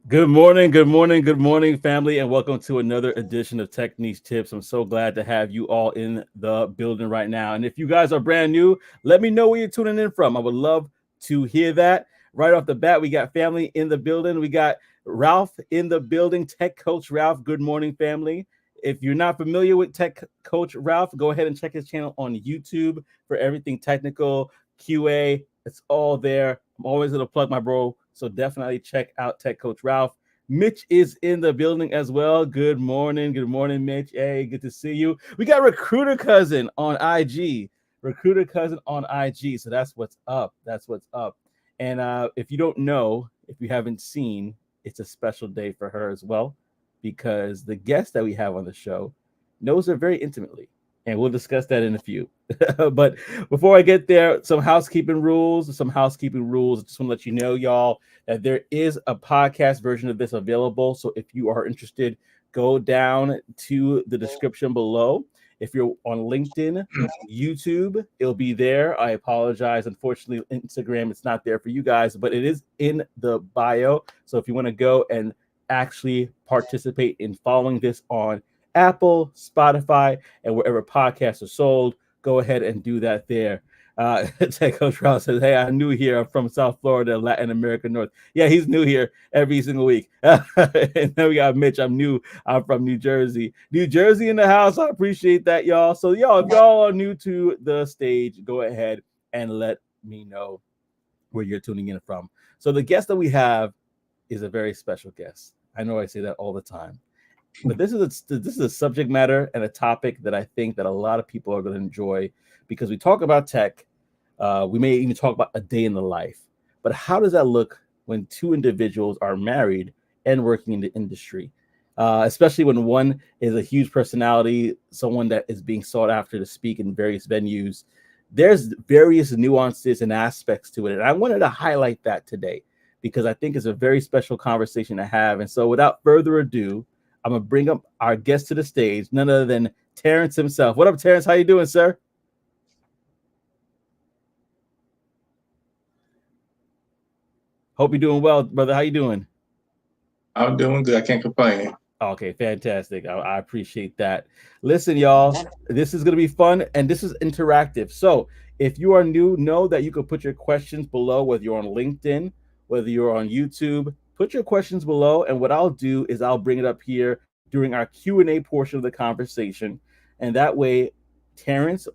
Good morning, good morning, good morning, family, and welcome to another edition of Techniche Tips. I'm so glad to have you all in the building right now. And if you guys are brand new, let me know where you're tuning in from. I would love to hear that. Right off the bat, we got family in the building. We got Ralph in the building, Tech Coach Ralph. Good morning, family. If you're not familiar with Tech Coach Ralph, go ahead and check his channel on YouTube for everything technical, QA. It's all there. I'm always going to plug my bro. So definitely check out Tech Coach Ralph. Mitch is in the building as well. Good morning. Good morning, Mitch. Hey, good to see you. We got Recruiter Cousin on IG. Recruiter Cousin on IG. So that's what's up. That's what's up. And if you don't know, if you haven't seen, it's a special day for her as well, because the guest that we have on the show knows her very intimately. And we'll discuss that in a few. But before I get there, some housekeeping rules. Some housekeeping rules. I just want to let you know, y'all, that there is a podcast version of this available. So if you are interested, go down to the description below. If you're on LinkedIn, YouTube, it'll be there. I apologize. Unfortunately, Instagram, it's not there for you guys, but it is in the bio. So if you want to go and actually participate in following this on Apple, Spotify, and wherever podcasts are sold, go ahead and do that there. Tech Coach Ross says, "Hey, I'm new here. I'm from South Florida, Latin America North." Yeah, he's new here every single week. And then we got Mitch. I'm new. I'm from New Jersey. New Jersey in the house. I appreciate that, y'all. So, y'all, if y'all are new to the stage, go ahead and let me know where you're tuning in from. So, the guest that we have is a very special guest. I know I say that all the time, but this is a subject matter and a topic that I think that a lot of people are going to enjoy, because we talk about tech. We may even talk about a day in the life. But how does that look when two individuals are married and working in the industry? Especially when one is a huge personality, someone that is being sought after to speak in various venues. There's various nuances and aspects to it. And I wanted to highlight that today because I think it's a very special conversation to have. And so without further ado, I'm gonna bring up our guest to the stage, none other than Terrence himself. What up, Terrence? How you doing, sir? Hope you're doing well, brother. How you doing? I'm doing good. I can't complain. Okay, fantastic. I appreciate that. Listen, y'all, this is going to be fun and this is interactive. So, if you are new, know that you can put your questions below, whether you're on LinkedIn, whether you're on YouTube, put your questions below. And what I'll do is I'll bring it up here during our Q&A portion of the conversation. And that way, Terrence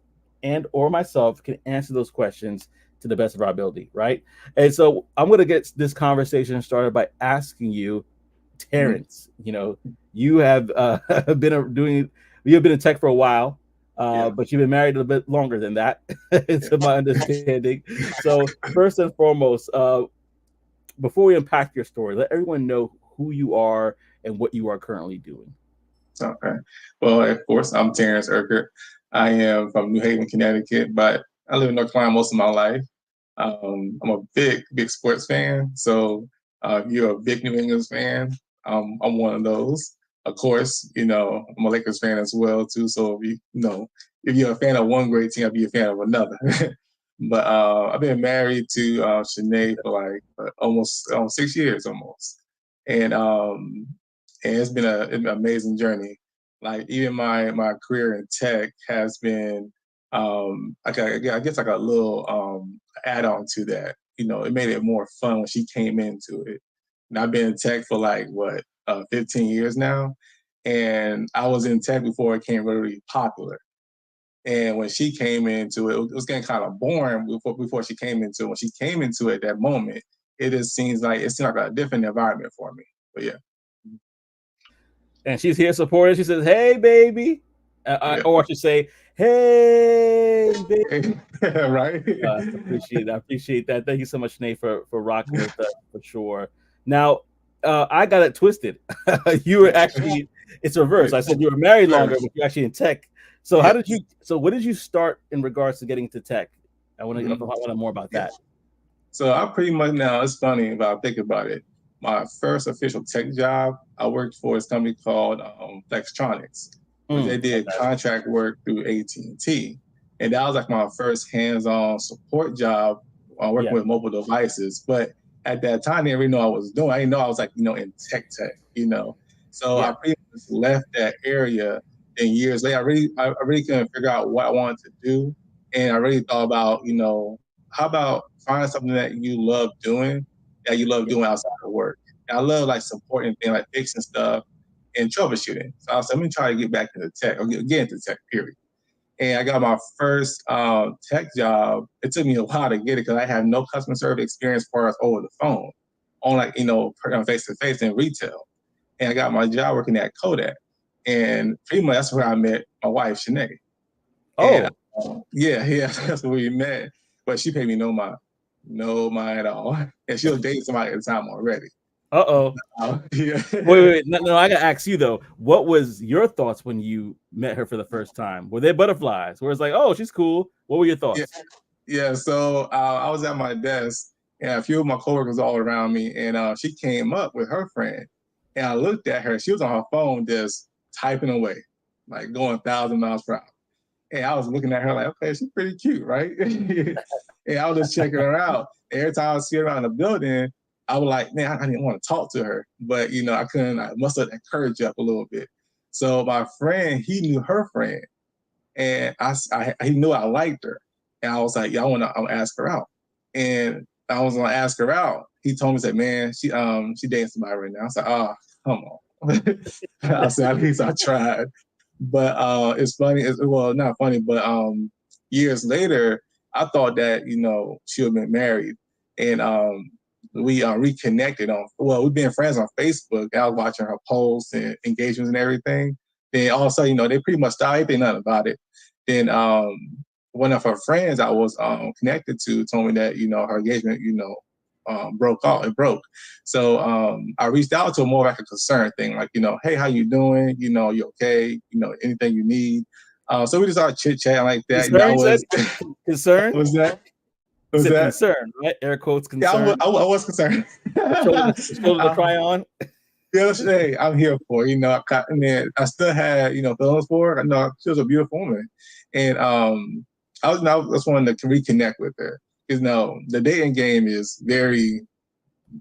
and or myself can answer those questions to the best of our ability, right? And so I'm going to get this conversation started by asking you, Mhm. Terrence, you have doing you have been in tech for a while, Yeah. but you've been married a little bit longer than that, to my understanding. So first and foremost, before we unpack your story, let everyone know who you are and what you are currently doing. Okay. Well, of course, I'm Terrence Urquhart. I am from New Haven, Connecticut, but I live in North Carolina most of my life. I'm a big sports fan. So if you're a big New England fan, I'm one of those. Of course, I'm a Lakers fan as well too. So if you're a fan of one great team, I'll be a fan of another. But I've been married to Shanae for like almost 6 years almost, and it's been an amazing journey. Like even my career in tech has been I guess like a little add on to that. It made it more fun when she came into it. And I've been in tech for like what 15 years now, and I was in tech before it became really popular. And when she came into it, it was getting kind of boring before she came into it. When she came into it, that moment, it seems like a different environment for me. But yeah, And she's here supporting. She says, "Hey, baby," yeah, or I should say, "Hey, baby." right. I appreciate that. Thank you so much, Nate, for rocking with us for sure. Now, I got it twisted. You were actually it's reverse. Right. I said you were married longer, First, but you're actually in tech. So how did you? yes. So what did you start in regards to getting into tech? I Mhm. want to know more about Yeah. that. So I pretty much now, it's funny if I think about it. My first official tech job I worked for this company called Flextronics, which they did Okay. contract work through AT&T. And that was like my first hands-on support job working Yeah. with mobile devices. But at that time, I didn't really know what I was doing. I didn't know I was like, in tech. So I Yeah. pretty much left that area. And years later, I really couldn't figure out what I wanted to do. And I really thought about, how about find something that you love doing, outside of work. And I love like supporting things like fixing stuff and troubleshooting. So I was like, let me try to get back into tech or get into tech, period. And I got my first tech job. It took me a while to get it because I had no customer service experience as far as over the phone, on like face to face in retail. And I got my job working at Kodak, and pretty much that's where I met my wife, Shanae. And Oh. yeah, that's where we met. But she paid me no mind at all, and she was dating somebody at the time already. Uh-oh. Yeah. Wait. No, I gotta ask you though. What was your thoughts when you met her for the first time? Were they butterflies? Where it's like, oh, she's cool. What were your Yeah, thoughts? yeah. So I was at my desk, and a few of my coworkers all around me, and she came up with her friend, and I looked at her. She was on her phone, just typing away, like going 1,000 miles per hour. And I was looking at her like, okay, she's pretty cute, right? And I was just checking her out. Every time I see her around the building, I was like, man, I didn't want to talk to her, but I couldn't. I must have encouraged up a little bit. So my friend, he knew her friend, and he knew I liked her, and I was like, yeah, I'll ask her out, and I was gonna ask her out. He told me, said, man, she dating somebody right now. I said, oh, come on. I said, at least I tried. But it's funny. Well, not funny, but years later, I thought that she would have been married, and we reconnected on. Well, we've been friends on Facebook. I was watching her posts and engagements and everything. Then all of a sudden, they pretty much stopped. They think nothing about it. Then one of her friends I was connected to told me that her engagement broke off. It broke. So I reached out to her more like a concern thing, like hey, how you doing? You okay? Anything you need. So we just started chit chatting like that. Concern, I you said? was Concern? was that You was said that concern, right? Air quotes yeah, concern. I was concerned. Shoulder to cry on. Yeah, hey, I'm here for and then I still had feelings for her. I know she was a beautiful woman, and I just wanted to reconnect with her because the dating game is very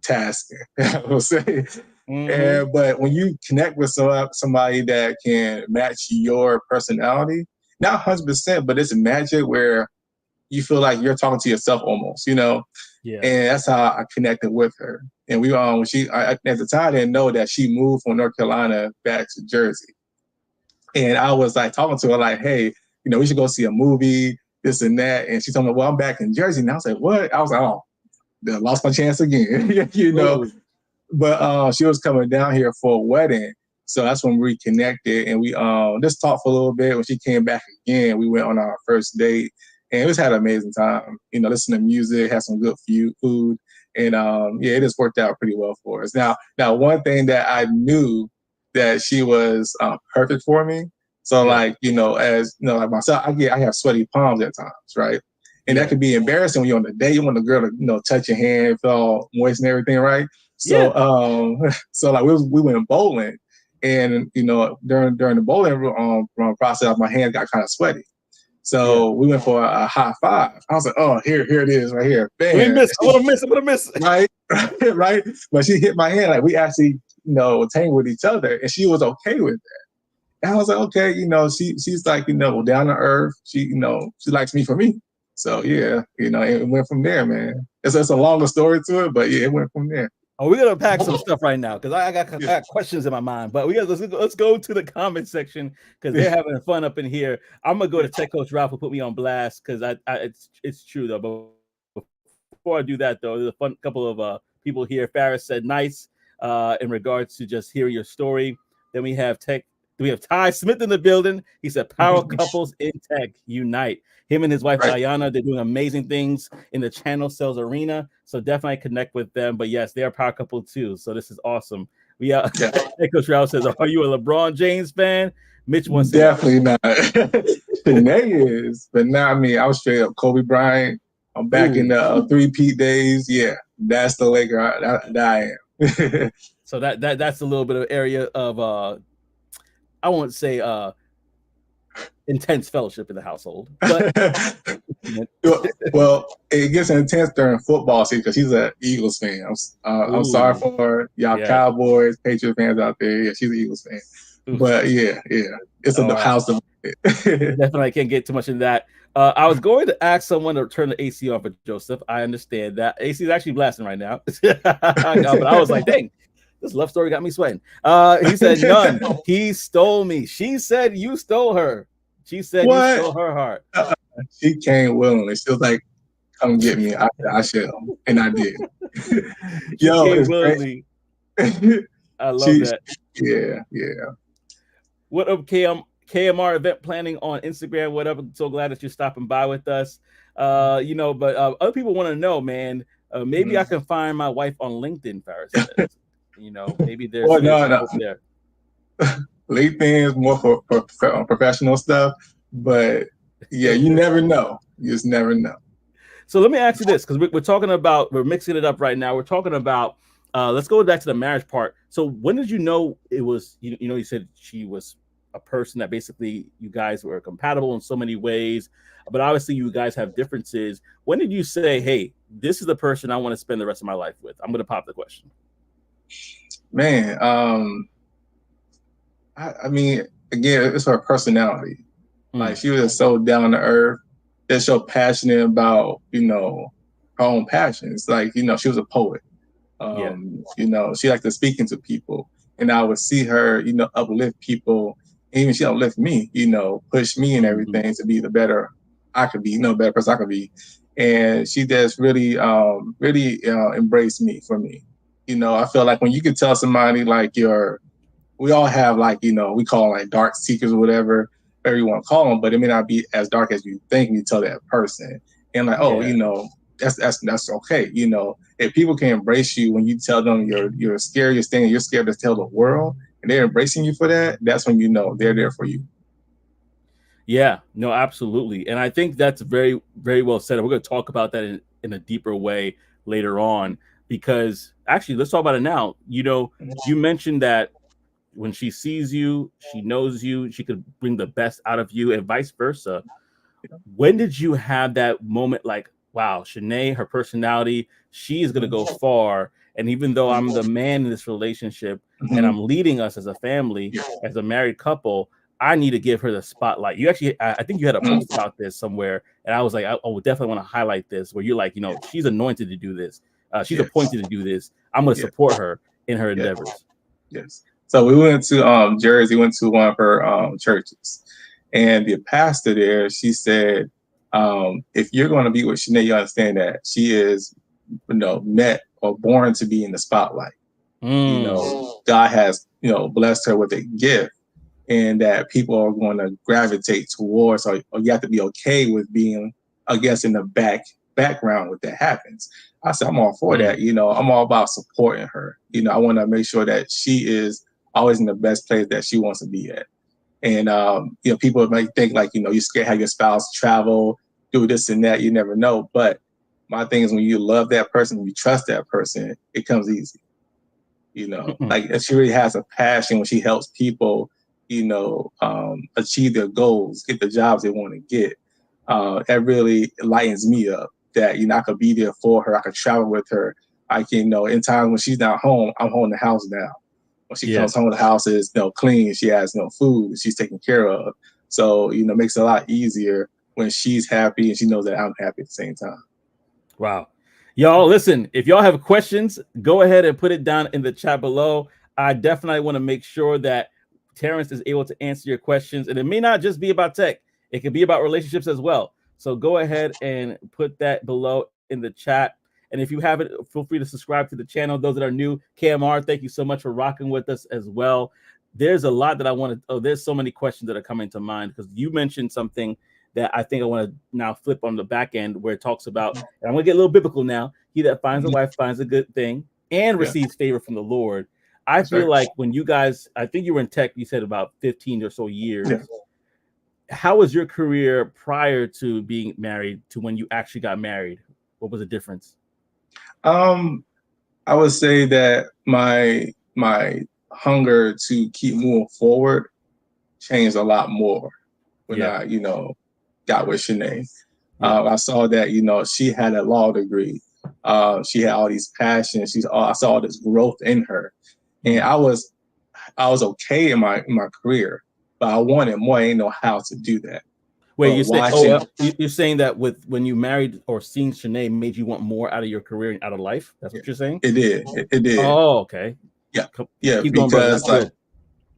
tasking, I will say. Mm-hmm. But when you connect with somebody that can match your personality, not 100%, but it's a magic where you feel like you're talking to yourself almost, Yeah. and that's how I connected with her. And we at the time I didn't know that she moved from North Carolina back to Jersey. And I was like talking to her like, hey, we should go see a movie, this and that. And she told me, well, I'm back in Jersey. And I was like, what? I was like, oh, I lost my chance again. Ooh. But she was coming down here for a wedding. So that's when we reconnected, and we just talked for a little bit. When she came back again, we went on our first date, and we just had an amazing time. Listening to music, had some good food, and yeah, it just worked out pretty well for us. Now, one thing that I knew that she was perfect for me. So Yeah. like as like myself, I have sweaty palms at times, right? And that Yeah. could be embarrassing when you're on the date. You want the girl to touch your hand, feel all moist and everything, right? Yeah. So so like we went bowling, and during the bowling process, my hand got kind of sweaty. Yeah. So we went for a high five. I was like, oh, here it is right here, Let me bam. miss. I'm gonna miss. I'm gonna miss. Right, right. But she hit my hand, like we actually tangled with each other, and she was okay with that. And I was like, okay, she's like down to earth. She likes me for me. So yeah, it went from there, man. It's a longer story to it, but yeah, it went from there. Oh, we're gonna pack some stuff right now because I Yeah. got questions in my mind. But let's go to the comment section because they're having fun up in here. I'm gonna go to Tech Coach Ralph who put me on blast because it's true though. But before I do that though, there's a fun couple of people here. Farris said nice in regards to just hearing your story. Then we have Tech. We have Ty Smith in the building. He said, "Power couples in tech unite." Him and his wife Right. Diana, they're doing amazing things in the channel sales arena. So definitely connect with them. But yes, they are a power couple too. So this is awesome. We Yeah. Coach Ralph says, "Are you a LeBron James fan?" Mitch wants to know. Definitely not. Shanae is, but not me. I was straight up Kobe Bryant. I'm back in Ooh. the three-peat days. Yeah, that's the Laker that I am. So that's a little bit of area of I won't say intense fellowship in the household, but Well, it gets intense during football season because she's an Eagles fan. I'm sorry ooh, for y'all yes, Cowboys, Patriot fans out there. Yeah, she's an Eagles fan. oof. But yeah, it's Oh, a house of it. definitely can't get too much in that. I was going to ask someone to turn the AC on for Joseph. I understand that AC is actually blasting right now, but I was like, dang, this love story got me sweating. He said, none. He stole me. She said you stole her. She said you What? stole her heart. She came willingly. She was like, "Come get me." I shall, and I did. She Yo, came it's great. willingly. I love she, that. yeah. What up, KMR event planning on Instagram? Whatever. So glad that you're stopping by with us. But other people want to know, man. Maybe I Mm. can find my wife on LinkedIn. Farrah says, maybe there's Well, there's no, some no. hope there. LinkedIn is more for professional stuff, but yeah, you never know. You just never know. So let me ask you this, because we're mixing it up right now. We're talking about, let's go back to the marriage part. So when did you know it was, you said she was a person that basically you guys were compatible in so many ways, but obviously you guys have differences. When did you say, hey, this is the person I want to spend the rest of my life with? I'm going to pop the question. Man, I mean, again, it's her personality. Like Mm, she was so down to earth, just so passionate about, her own passions. Like, she was a poet. yeah. She liked to speaking to people. And I would see her, uplift people. And even she uplift me, push me and Mm-hmm. everything to be the better I could be, better person I could be. And she just really embraced me for me. I feel like when you can tell somebody like we all have like, we call them like dark secrets or whatever you want to call them, but it may not be as dark as you think when you tell that person. And like, oh, Yeah. that's okay. If people can embrace you when you tell them your scariest thing, you're scared to tell the world, and they're embracing you for that, that's when you know they're there for you. Yeah, no, absolutely. And I think that's very, very well said. We're going to talk about that in a deeper way later on because actually, let's talk about it now. You mentioned that when she sees you, she knows you, she could bring the best out of you, and vice versa. When did you have that moment like, wow, Shanae, her personality, she is going to go far. And even though I'm the man in this relationship and Mm-hmm. I'm leading us as a family, Yeah. as a married couple, I need to give her the spotlight. You actually, I think you had a post Mm-hmm. about this somewhere. And I was like, I would definitely want to highlight this where you're like, she's anointed to do this. She's Yes. appointed to do this. I'm going to Yes. support her in her Yes. endeavors. Yes. So we went to Jersey, went to one of her churches, and the pastor there, she said, if you're going to be with Shanae, you understand that she is, met or born to be in the spotlight. Mm, God has, blessed her with a gift, and that people are going to gravitate towards, or you have to be okay with being, I guess, in the background when that happens. I said, I'm all for that. mm, I'm all about supporting her. I want to make sure that she is always in the best place that she wants to be at. And people might think like, you scared have your spouse travel, do this and that. You never know. But my thing is when you love that person, you trust that person, it comes easy. mm, Like she really has a passion when she helps people, achieve their goals, get the jobs they want to get. That really lightens me up that, I could be there for her. I could travel with her. I can, in times when she's not home, I'm home in the house now. When she yeah. comes home, the house is, clean. She has, food she's taken care of. So, it makes it a lot easier when she's happy and she knows that I'm happy at the same time. Wow. Y'all, listen, if y'all have questions, go ahead and put it down in the chat below. I definitely want to make sure that Terrence is able to answer your questions. And it may not just be about tech, it could be about relationships as well. So go ahead and put that below in the chat. And if you haven't, feel free to subscribe to the channel. Those that are new, KMR, thank you so much for rocking with us as well. There's a lot that I want to, there's so many questions that are coming to mind because you mentioned something that I think I want to now flip on the back end where it talks about, and I'm going to get a little biblical now. He that finds a wife finds a good thing and Yeah, receives favor from the Lord. I that's right. feel like when you guys, I think you were in tech, you said about 15 or so Yeah. years. How was your career prior to being married to when you actually got married? What was the difference? Um, I would say that my hunger to keep moving forward changed a lot more. when Yeah. I, got with Shanae. Yeah. I saw that, she had a law degree. She had all these passions. I saw all this growth in her, and Mm. I was okay in my career, but I wanted more. I didn't know how to do that. Wait, But you say? Oh, watching, you're saying that with when you married or seeing Shanae made you want more out of your career and out of life? That's what you're saying? it did, it did, Oh, okay. yeah, Come, yeah, keep going, brother. because That's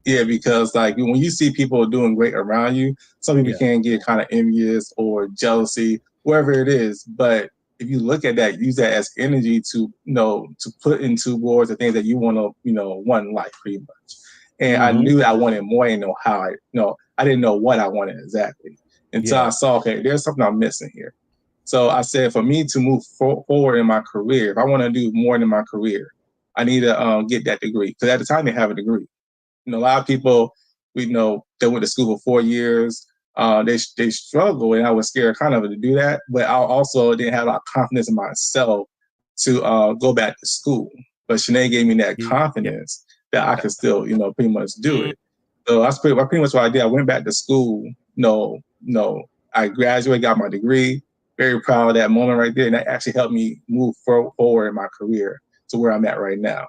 good. like when you see people doing great around you, some people Yeah. can get kind of envious or jealousy, wherever it is. But if you look at that, use that as energy to to put into towards the things that you want to want in life, pretty much. And I Mm-hmm. knew I wanted more. I didn't know how. I didn't know what I wanted exactly until Yeah. I saw, okay, there's something I'm missing here. So I said, for me to move forward in my career, if I want to do more in my career, I need to get that degree, because at the time they have a degree. A lot of people we know they went to school for 4 years. They struggle, and I was scared kind of to do that. But I also didn't have a lot of confidence in myself to go back to school. But Shanae gave me that Yeah. confidence that I could still, pretty much do Mm. it. So that's pretty much what I did. I went back to school. I graduated, got my degree. Very proud of that moment right there, and that actually helped me move forward in my career to where I'm at right now.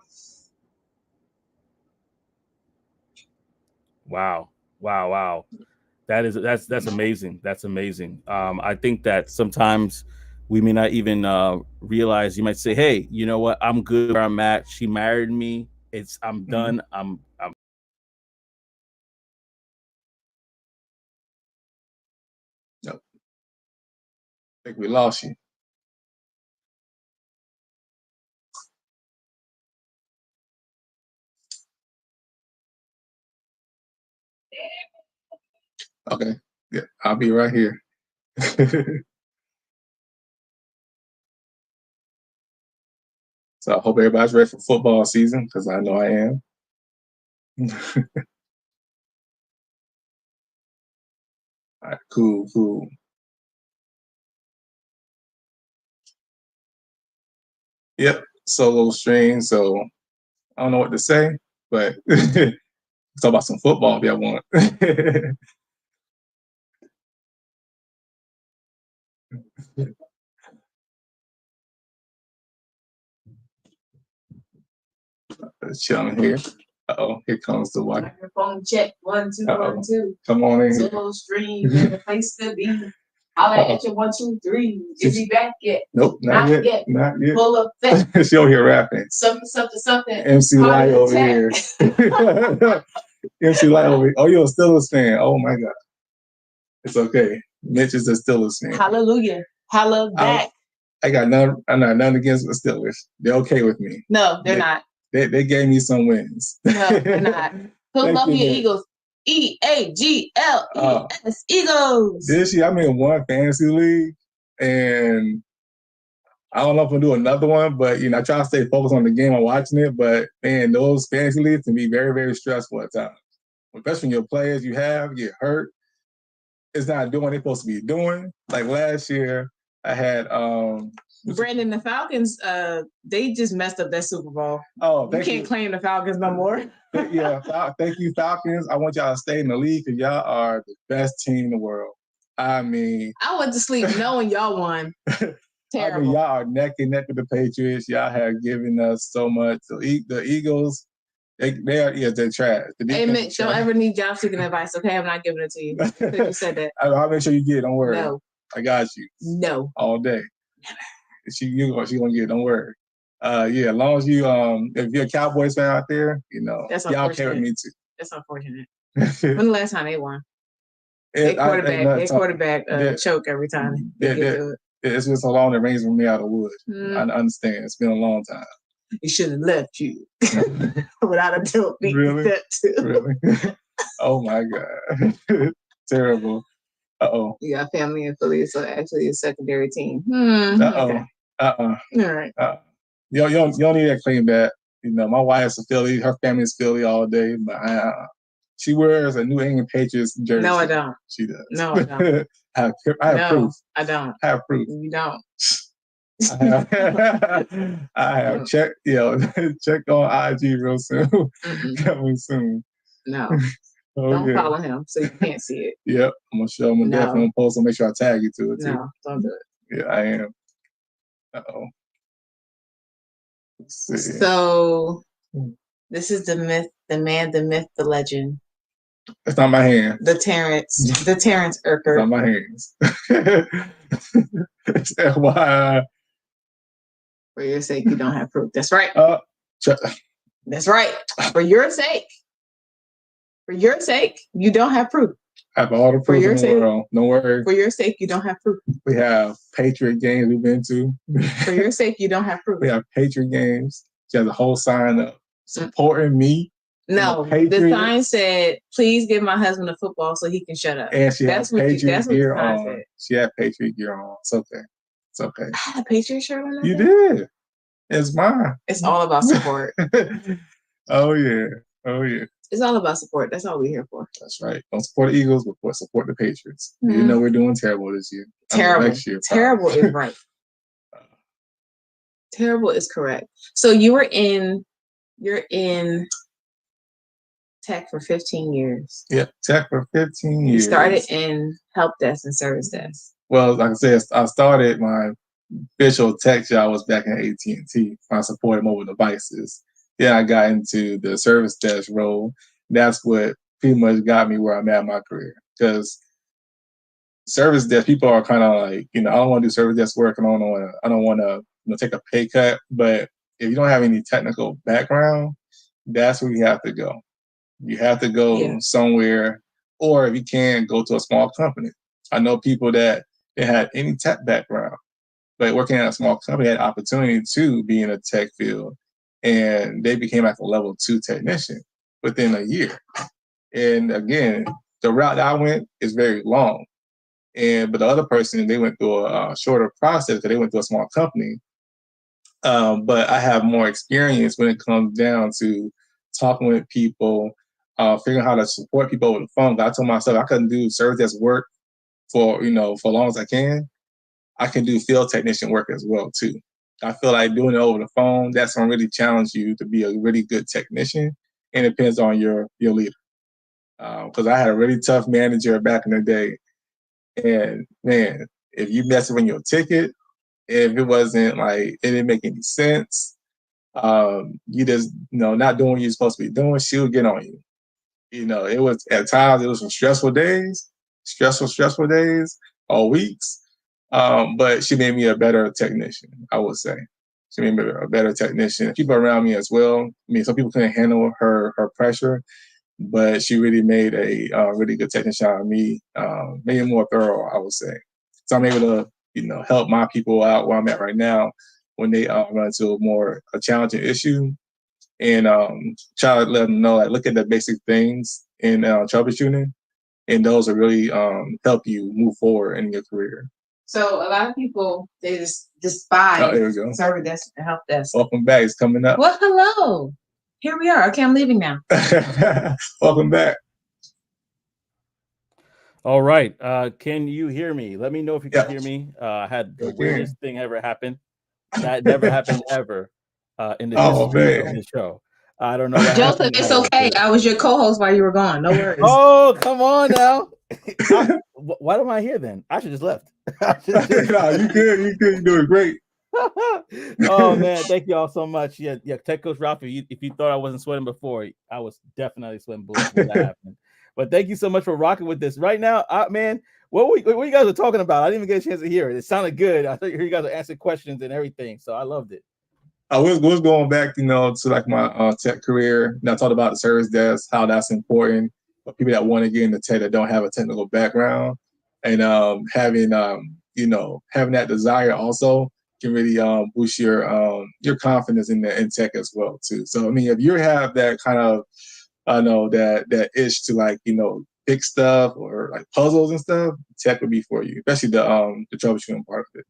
Wow. Wow. Wow. That's amazing. That's amazing. I think that sometimes we may not even realize. You might say, "Hey, you know what? I'm good where I'm at. She married me. I'm Mm-hmm. done. I'm Yep. I think we lost you. Okay. Yeah, I'll be right here. So I hope everybody's ready for football season, because I know I am. All right, cool, cool. Yep, solo stream. So I don't know what to say, but talk about some football if y'all want. Chilling here. Here comes the one. Microphone check 1 2 1 2. Come on in here. Solo stream in the place to be. Holla at your 1 2 3. Is he back yet? Nope, not yet. Not yet. Full effect. She over here rapping. Something, something, something. MC Light over here. MC Light over here. Oh, you're a Steelers fan. Oh my God. It's okay. Mitch is a Steelers fan. Hallelujah. Holla back. I got nothing against the Steelers. They're okay with me. No, they're not. They gave me some wins. No, they're not. Philadelphia Eagles. EAGLES. Eagles. This year I'm in one fantasy league, and I don't know if I'm gonna do another one, but I try to stay focused on the game. I'm watching it, but man, those fantasy leagues can be very, very stressful at times. Especially when your players you have get hurt. It's not doing what they're supposed to be doing. Like last year, I had Brandon, the Falcons, they just messed up that Super Bowl. Oh, you can't claim the Falcons no more. Yeah, thank you, Falcons. I want y'all to stay in the league, because y'all are the best team in the world. I mean, I went to sleep knowing y'all won. Terrible. I mean, y'all are neck and neck with the Patriots. Y'all have given us so much. The Eagles, they're trash. Hey, Mitch, don't ever need job seeking advice, okay? I'm not giving it to you. You said that. I'll make sure you get it. Don't worry. No. I got you. No. All day. She gonna get it. Don't worry. Yeah, as long as you if you're a Cowboys fan out there, y'all care with me too. That's unfortunate. When the last time they won? Their quarterback choke every time they get to it. It's been so long it rains from me out of wood. I understand. It's been a long time. He should have left you without a dope beat. Really? Really? Oh my God. Terrible. Uh-oh. You got family in Philly, so actually a secondary team. Uh-oh. Okay. All right. You don't need that clean bat. My wife's a Philly. Her family's Philly all day, but she wears a New England Patriots jersey. No, I don't. She does. No, I don't. I have proof. I don't. I have proof. You don't. I have checked on IG real soon. Coming soon. No. Don't follow him so you can't see it. Yep, I'm gonna show him. I'm definitely gonna post and make sure I tag you to it too. No, don't do it. Yeah, I am. Uh-oh. Let's see. So this is the myth, the man, the myth, the legend. It's not my hands. The Terrence Urker. It's not my hands. It's FYI. For your sake, you don't have proof. That's right. That's right. For your sake. For your sake, you don't have proof. I have all the proof in the world. No worry. For your sake, you don't have proof. We have Patriot games we've been to. For your sake, you don't have proof. We have Patriot games. She has a whole sign up supporting me. No, the sign said, "Please give my husband a football so he can shut up." And she has Patriot gear on. She had Patriot gear on. It's okay. It's okay. I had a Patriot shirt on. You did. It's mine. It's all about support. Oh yeah. Oh yeah. It's all about support. That's all we're here for. That's right. Don't support the Eagles, but support the Patriots. Mm-hmm. You know we're doing terrible this year. Terrible. Next year, terrible is right. Terrible is correct. So you're in tech for 15 years. Yep, tech for 15 years. You started in help desk and service desk. Well, like I said, I started my official tech job was back in AT&T. I supported mobile devices. Then I got into the service desk role. That's what pretty much got me where I'm at in my career. Because service desk, people are kind of like, I don't want to do service desk work. I don't want to take a pay cut. But if you don't have any technical background, that's where you have to go. You have to go somewhere, or if you can, go to a small company. I know people that they had any tech background, but working at a small company had opportunity to be in a tech field, and they became like a level 2 technician within a year. And again, the route that I went is very long, but the other person, they went through a shorter process because they went through a small company. But I have more experience when it comes down to talking with people, figuring out how to support people over the phone. I told myself I couldn't do service desk work for as long as I can. I can do field technician work as well too. I feel like doing it over the phone, that's going to really challenge you to be a really good technician, and it depends on your leader. Because I had a really tough manager back in the day, and man, if you mess with your ticket, if it wasn't like it didn't make any sense, you just not doing what you're supposed to be doing, she would get on you. It was at times it was some stressful days or weeks. But she made me a better technician, I would say. She made me a better technician. People around me as well. I mean, some people couldn't handle her pressure, but she really made a really good technician out of me, made it more thorough, I would say. So I'm able to, help my people out where I'm at right now when they run into a challenging issue, and try to let them know, like, look at the basic things in troubleshooting, and those will really help you move forward in your career. So a lot of people, they just despise service desk and help desk. Welcome back. It's coming up. Well, hello. Here we are. Okay, I'm leaving now. Welcome back. All right. Can you hear me? Let me know if you can hear me. I had the weirdest thing ever happen. That never happened ever in the history of the show. I don't know. Joseph, it's okay. I was your co-host while you were gone. No worries. Oh, come on now. Why am I here then? I should just left. No, you good. You're doing great. Oh man, thank you all so much. Yeah, Tech Coach Ralph. If you thought I wasn't sweating before, I was definitely sweating bullets when that happened. But thank you so much for rocking with this. Right now, man, what you guys are talking about? I didn't even get a chance to hear it. It sounded good. I thought you guys were answering questions and everything, so I loved it. I was going back, to like my tech career. And I talked about the service desk, how that's important for people that want to get into tech that don't have a technical background, and having that desire also can really boost your confidence in tech as well too. So I mean, if you have that kind of that itch to like fix stuff or like puzzles and stuff, tech would be for you, especially the troubleshooting part of it.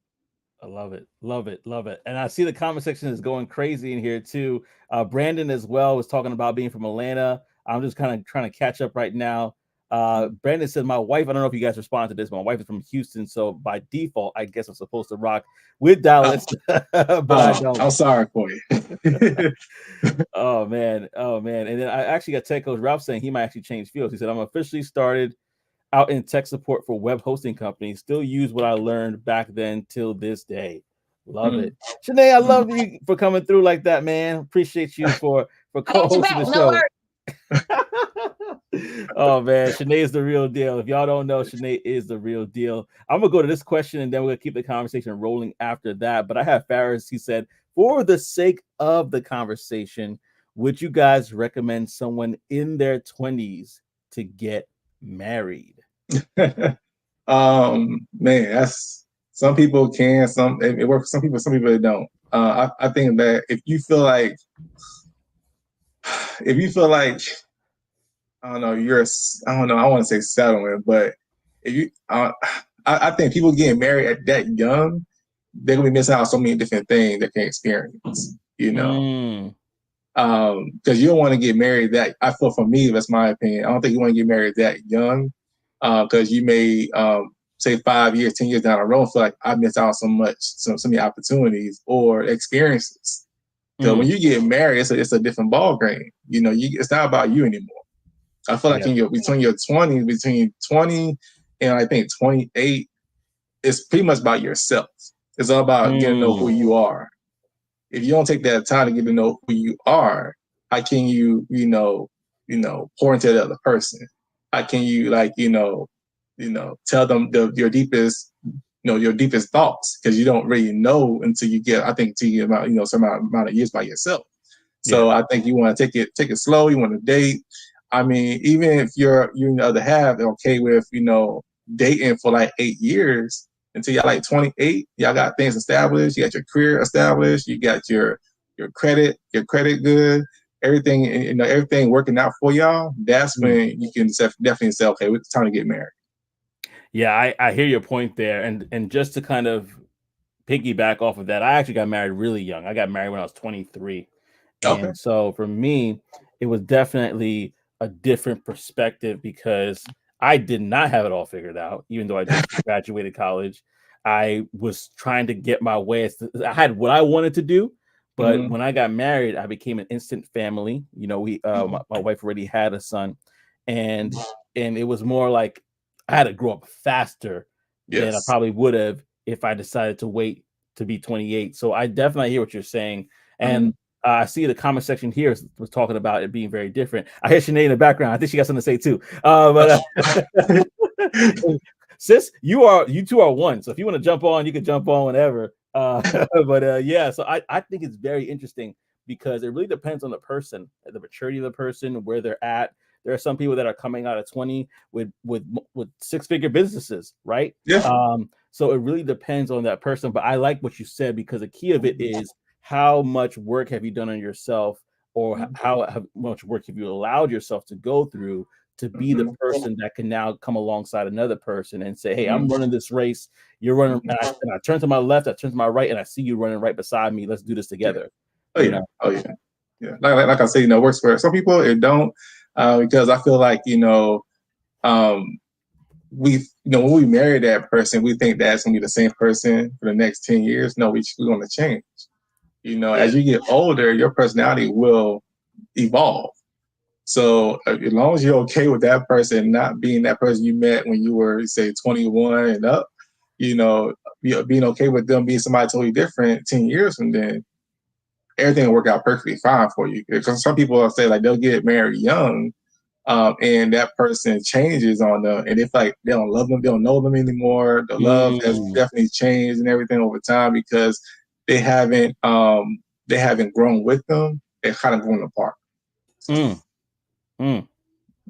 I love it. Love it. Love it. And I see the comment section is going crazy in here too. Brandon as well was talking about being from Atlanta. I'm just kind of trying to catch up right now. Brandon said, my wife, I don't know if you guys respond to this, my wife is from Houston, so by default, I guess I'm supposed to rock with Dallas, but I don't. I'm sorry for you. Oh man. And then I actually got tech coach Ralph saying he might actually change fields. He said, I'm officially started out in tech support for web hosting companies. Still use what I learned back then till this day. Love it. Shanae, I love you for coming through like that, man. Appreciate you for co-hosting the show. Oh man, Shanae is the real deal. If y'all don't know, Shanae is the real deal. I'm gonna go to this question and then we're gonna keep the conversation rolling after that. But I have Faris. He said, for the sake of the conversation, would you guys recommend someone in their 20s to get married? Man, that's some people can, it works. Some people it don't. I think that if you feel like I don't know, I want to say settling, but if you, I think people getting married at that young, they're gonna be missing out on so many different things they can experience, because you don't want to get married that. I feel, for me, that's my opinion. I don't think you want to get married that young, because you may say 5 years, 10 years down the road, feel like I missed out on so many opportunities or experiences. Because when you get married, it's a different ball game. It's not about you anymore. I feel like between your 20s, between 20 and I think 28, it's pretty much about yourself. It's all about getting to know who you are. If you don't take that time to get to know who you are, how can you, pour into the other person? How can you tell them your deepest, your deepest thoughts? Because you don't really know until you get about, some amount of years by yourself. So I think you want to take it slow. You want to date. I mean, even if you and the other half are okay with, dating for like 8 years until y'all like 28, y'all got things established, you got your career established, you got your credit good, everything, everything working out for y'all. That's when you can definitely say, okay, it's time to get married. Yeah, I hear your point there. And just to kind of piggyback off of that, I actually got married really young. I got married when I was 23. Okay. And so for me, it was definitely a different perspective because I did not have it all figured out. Even though I just graduated college, I was trying to get my way. I had what I wanted to do, but when I got married, I became an instant family. My wife already had a son, and it was more like I had to grow up faster than I probably would have if I decided to wait to be 28. So I definitely hear what you're saying. And I see the comment section here was talking about it being very different. I hear Sinead in the background. I think she got something to say too. Sis, you two are one. So if you want to jump on, you can jump on whenever. Yeah, so I think it's very interesting because it really depends on the person, the maturity of the person, where they're at. There are some people that are coming out of 20 with 6-figure businesses, right? Yeah. So it really depends on that person. But I like what you said because the key of it is how much work have you done on yourself, or how much work have you allowed yourself to go through to be the person that can now come alongside another person and say, hey, I'm running this race. You're running. And I turn to my left, I turn to my right, and I see you running right beside me. Let's do this together. Yeah. Oh, yeah. Yeah. Like I say, it works for some people. It don't, because I feel like, when we marry that person, we think that's going to be the same person for the next 10 years. No, we're going to change. As you get older, your personality will evolve. So as long as you're okay with that person not being that person you met when you were, say, 21 and up, being okay with them being somebody totally different 10 years from then, everything will work out perfectly fine for you. Because some people say like they'll get married young, and that person changes on them, and it's like they don't love them, they don't know them anymore. The love has definitely changed and everything over time because they haven't grown with them. They're kind of grown apart.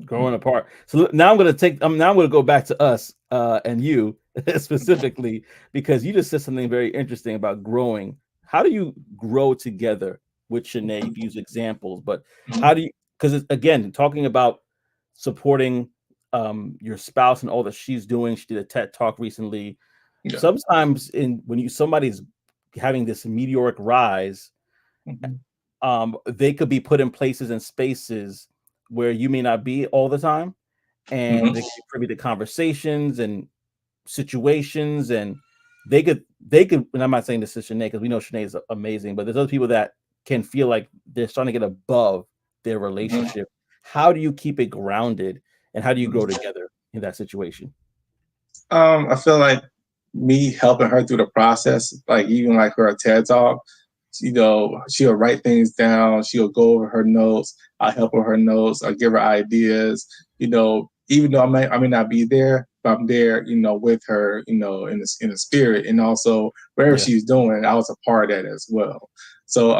Growing apart. So now I'm going to go back to us and you specifically, because you just said something very interesting about growing. How do you grow together with Shanae? You've used examples, but how do you, because again, talking about supporting your spouse and all that she's doing. She did a TED talk recently. Yeah. Sometimes when somebody's having this meteoric rise, they could be put in places and spaces where you may not be all the time. and they could be privy to conversations and situations, and they could, and I'm not saying this is Shanae because we know Shanae is amazing, but there's other people that can feel like they're starting to get above their relationship. How do you keep it grounded, and how do you grow together in that situation? I feel like me helping her through the process, like even like her TED talk, she'll write things down. She'll go over her notes. I'll help her with her notes. I'll give her ideas. Even though I may not be there, but I'm there, with her, in the spirit, and also wherever she's doing, I was a part of that as well. So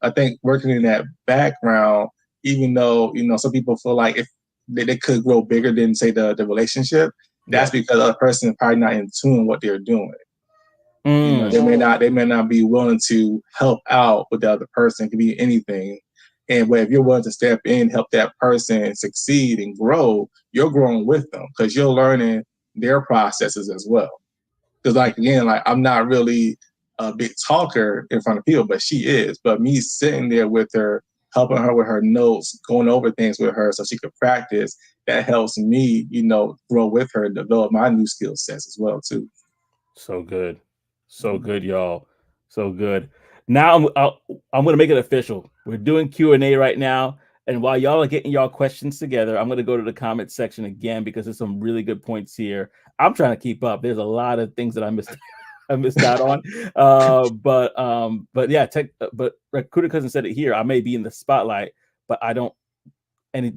I think working in that background, even though some people feel like if they could grow bigger than say the relationship, that's because the other person is probably not in tune with what they're doing. They may not be willing to help out with the other person. It could be anything. But if you're willing to step in, help that person succeed and grow, you're growing with them because you're learning their processes as well. Because again, I'm not really a big talker in front of people, but she is. But me sitting there with her, helping her with her notes, going over things with her so she could practice, that helps me, grow with her and develop my new skill sets as well too. So good. So good, y'all. So good. Now I'm going to make it official. We're doing Q&A right now. And while y'all are getting y'all questions together, I'm going to go to the comment section again because there's some really good points here. I'm trying to keep up. There's a lot of things that I missed out on. But yeah, but Recruiter Cousin said it here. I may be in the spotlight, but I don't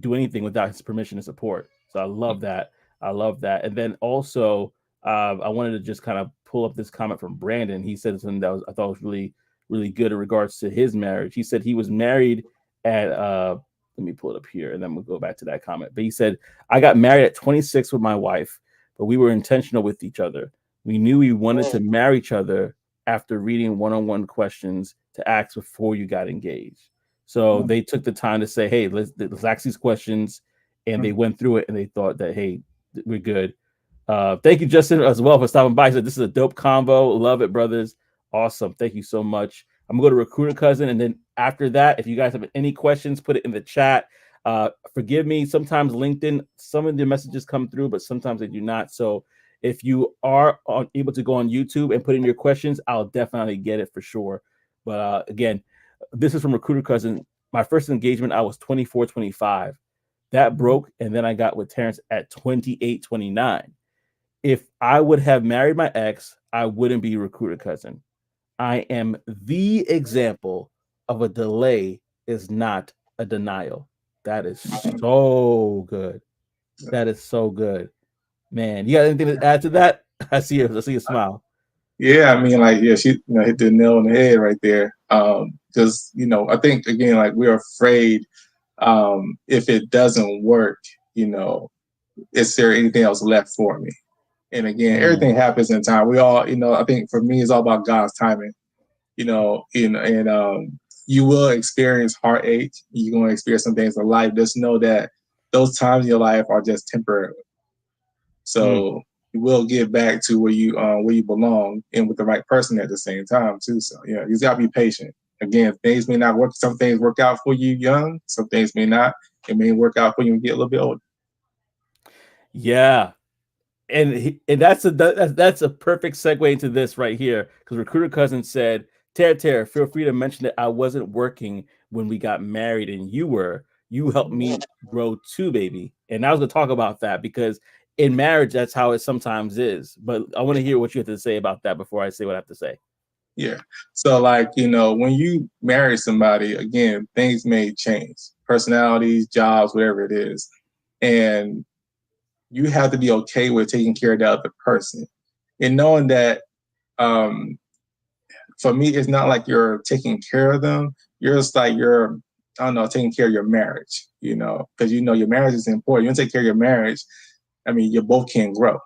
do anything without his permission and support. So I love that. I love that. And then also, I wanted to just kind of pull up this comment from Brandon. He said something that I thought was really, really good in regards to his marriage. He said he was married at, let me pull it up here and then we'll go back to that comment. But he said, I got married at 26 with my wife, but we were intentional with each other. We knew we wanted to marry each other after reading one-on-one questions to ask before you got engaged. So they took the time to say, hey, let's ask these questions. And they went through it and they thought that, hey, we're good. Thank you, Justin, as well, for stopping by. He said, this is a dope convo. Love it, brothers. Awesome. Thank you so much. I'm going to go to Recruiter Cousin. And then after that, if you guys have any questions, put it in the chat. Forgive me. Sometimes LinkedIn, some of the messages come through, but sometimes they do not. So if you are able to go on YouTube and put in your questions, I'll definitely get it for sure. But again, this is from Recruiter Cousin. My first engagement, I was 24, 25. That broke, and then I got with Terrence at 28, 29. If I would have married my ex, I wouldn't be Recruiter Cousin. I am the example of a delay is not a denial. That is so good. That is so good. Man, you got anything to add to that? I see a smile. Yeah, I mean, she hit the nail on the head right there. Because I think again, we're afraid if it doesn't work, is there anything else left for me? And again, everything happens in time. We all, I think for me, it's all about God's timing. And you will experience heartache. You're going to experience some things in life. Just know that those times in your life are just temporary. So you will get back to where you belong and with the right person at the same time too. So yeah, you got to be patient. Again, things may not work. Some things work out for you young. Some things may not. It may work out for you when you get a little bit older. Yeah. And that's a perfect segue into this right here, because Recruiter Cousin said, Tara, feel free to mention that I wasn't working when we got married and you helped me grow too, baby. And I was going to talk about that because in marriage, that's how it sometimes is. But I want to hear what you have to say about that before I say what I have to say. Yeah. So when you marry somebody, again, things may change, personalities, jobs, whatever it is. And you have to be okay with taking care of the other person and knowing that, for me, it's not like you're taking care of them. You're just like taking care of your marriage, because your marriage is important. You don't take care of your marriage, I mean, you both can grow.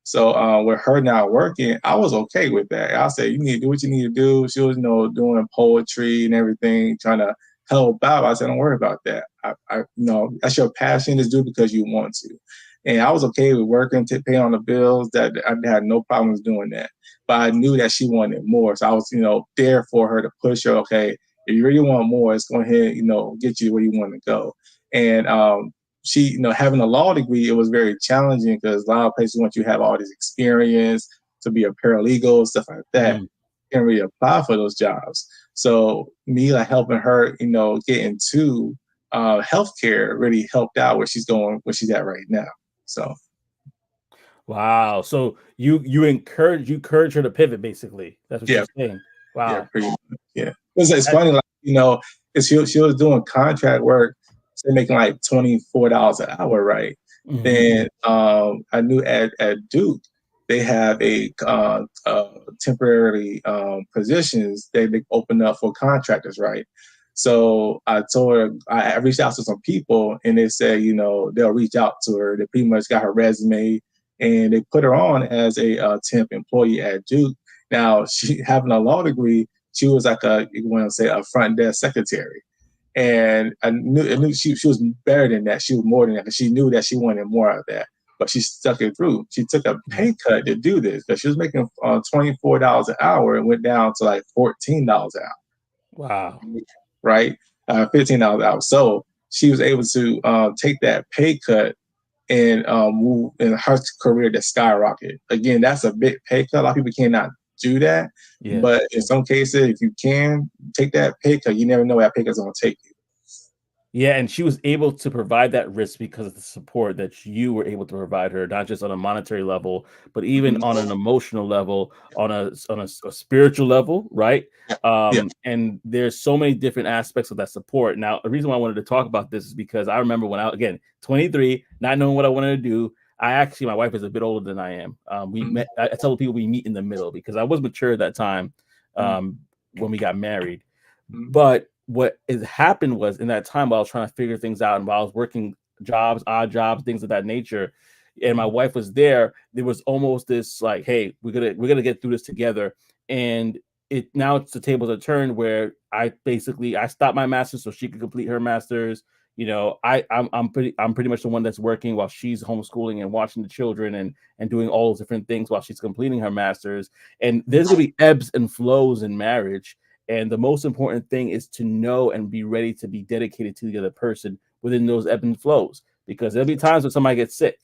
So with her not working, I was okay with that. I said, you need to do what you need to do. She was, doing poetry and everything, trying to help out. I said, don't worry about that. That's your passion. Just do it because you want to. And I was okay with working to pay on the bills. That I had no problems doing that. But I knew that she wanted more. So I was, there for her to push her. Okay, if you really want more, let's go ahead, get you where you want to go. And she, having a law degree, it was very challenging because a lot of places want you to have all this experience to be a paralegal, stuff like that. Can't really apply for those jobs. So me like helping her, get into healthcare really helped out where she's going, where she's at right now. So. Wow. So you encourage her to pivot, basically. That's what you're saying. Wow. Yeah, pretty much. Yeah. It's funny, like, because she was doing contract work, say making like $24 an hour, right? Then I knew at Duke they have a temporary positions they open up for contractors, right? So I told her, I reached out to some people and they said, they'll reach out to her. They pretty much got her resume and they put her on as a temp employee at Duke. Now, she having a law degree, she was like you want to say a front desk secretary. And I knew she was better than that. She was more than that because she knew that she wanted more of that. But she stuck it through. She took a pay cut to do this because she was making $24 an hour and went down to like $14 an hour. Wow. Right? $15 an hour. So she was able to take that pay cut and move in her career to skyrocket. Again, that's a big pay cut. A lot of people cannot do that. Yeah. But in some cases, if you can take that pay cut, you never know where that pay cut's going to take you. Yeah, and she was able to provide that risk because of the support that you were able to provide her, not just on a monetary level, but even on an emotional level, on a spiritual level, right? And there's so many different aspects of that support. Now, the reason why I wanted to talk about this is because I remember when again, 23, not knowing what I wanted to do. My wife is a bit older than I am. We met. I tell people we meet in the middle because I was mature at that time when we got married, but what has happened was in that time while I was trying to figure things out and while I was working odd jobs, things of that nature, and my wife was there was almost this like, hey, we're gonna get through this together. And now it's the tables are turned where I stopped my master's so she could complete her master's. I'm pretty much the one that's working while she's homeschooling and watching the children and doing all those different things while she's completing her master's. And there's gonna be ebbs and flows in marriage. And the most important thing is to know and be ready to be dedicated to the other person within those ebbs and flows, because there'll be times when somebody gets sick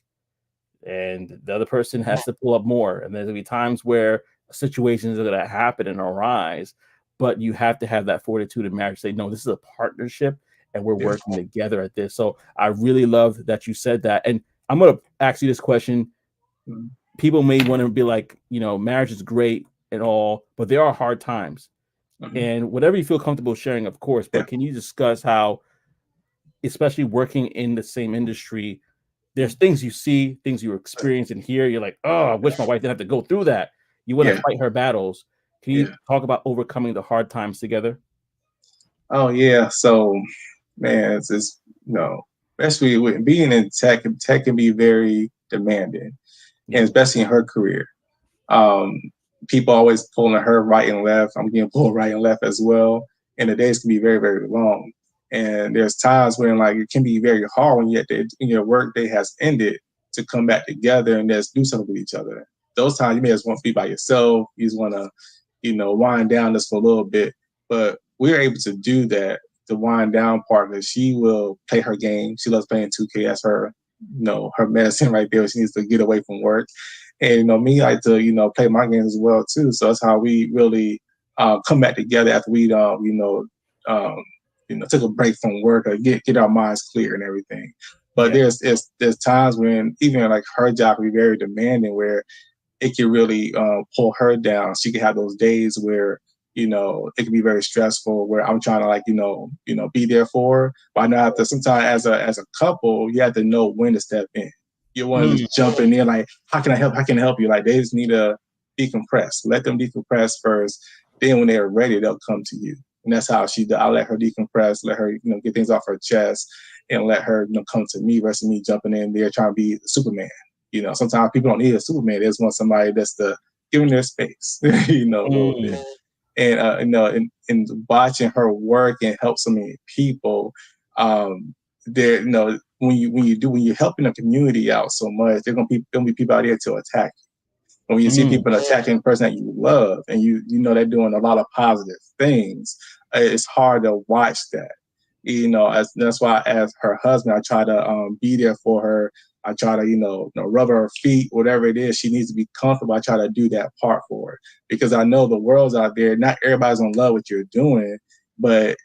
and the other person has to pull up more. And there'll be times where situations are going to happen and arise, but you have to have that fortitude in marriage. Say, no, this is a partnership and we're working together at this. So I really love that you said that. And I'm going to ask you this question. People may want to be like, marriage is great and all, but there are hard times. And whatever you feel comfortable sharing, of course, but can you discuss how, especially working in the same industry, there's things you see, things you experience and hear, you're like, oh, I wish my wife didn't have to go through that. You want to fight her battles. Can you talk about overcoming the hard times together? Oh, yeah. So, man, it's just, especially with being in tech can be very demanding, and especially in her career. People always pulling her right and left. I'm getting pulled right and left as well. And the days can be very, very long. And there's times when like it can be very hard when your work day has ended to come back together and just do something with each other. Those times you may just want to be by yourself. You just want to, wind down just for a little bit. But we're able to do that, the wind down part, because she will play her game. She loves playing 2K. That's her, her medicine right there. She needs to get away from work. And me, I like to play my games as well too. So that's how we really come back together after we took a break from work or get our minds clear and everything. But there's times when even like her job can be very demanding where it can really pull her down. She can have those days where it can be very stressful where I'm trying to be there for her. But I know have to sometimes as a couple, you have to know when to step in. You want to just jump in there like, how can I help? How can I help you? Like they just need to decompress. Let them decompress first. Then when they're ready, they'll come to you. And that's how I let her decompress, let her, get things off her chest and let her, come to me versus me jumping in there trying to be Superman. Sometimes people don't need a Superman. They just want somebody that's give them their space, a little bit. And, and watching her work and help so many people, there, when you're helping the community out so much, there's gonna be people out there to attack you. When you see people attacking the person that you love and you know they're doing a lot of positive things, it's hard to watch that. That's why as her husband, I try to be there for her. I try to, rub her feet, whatever it is. She needs to be comfortable. I try to do that part for her because I know the world's out there. Not everybody's gonna love what you're doing, but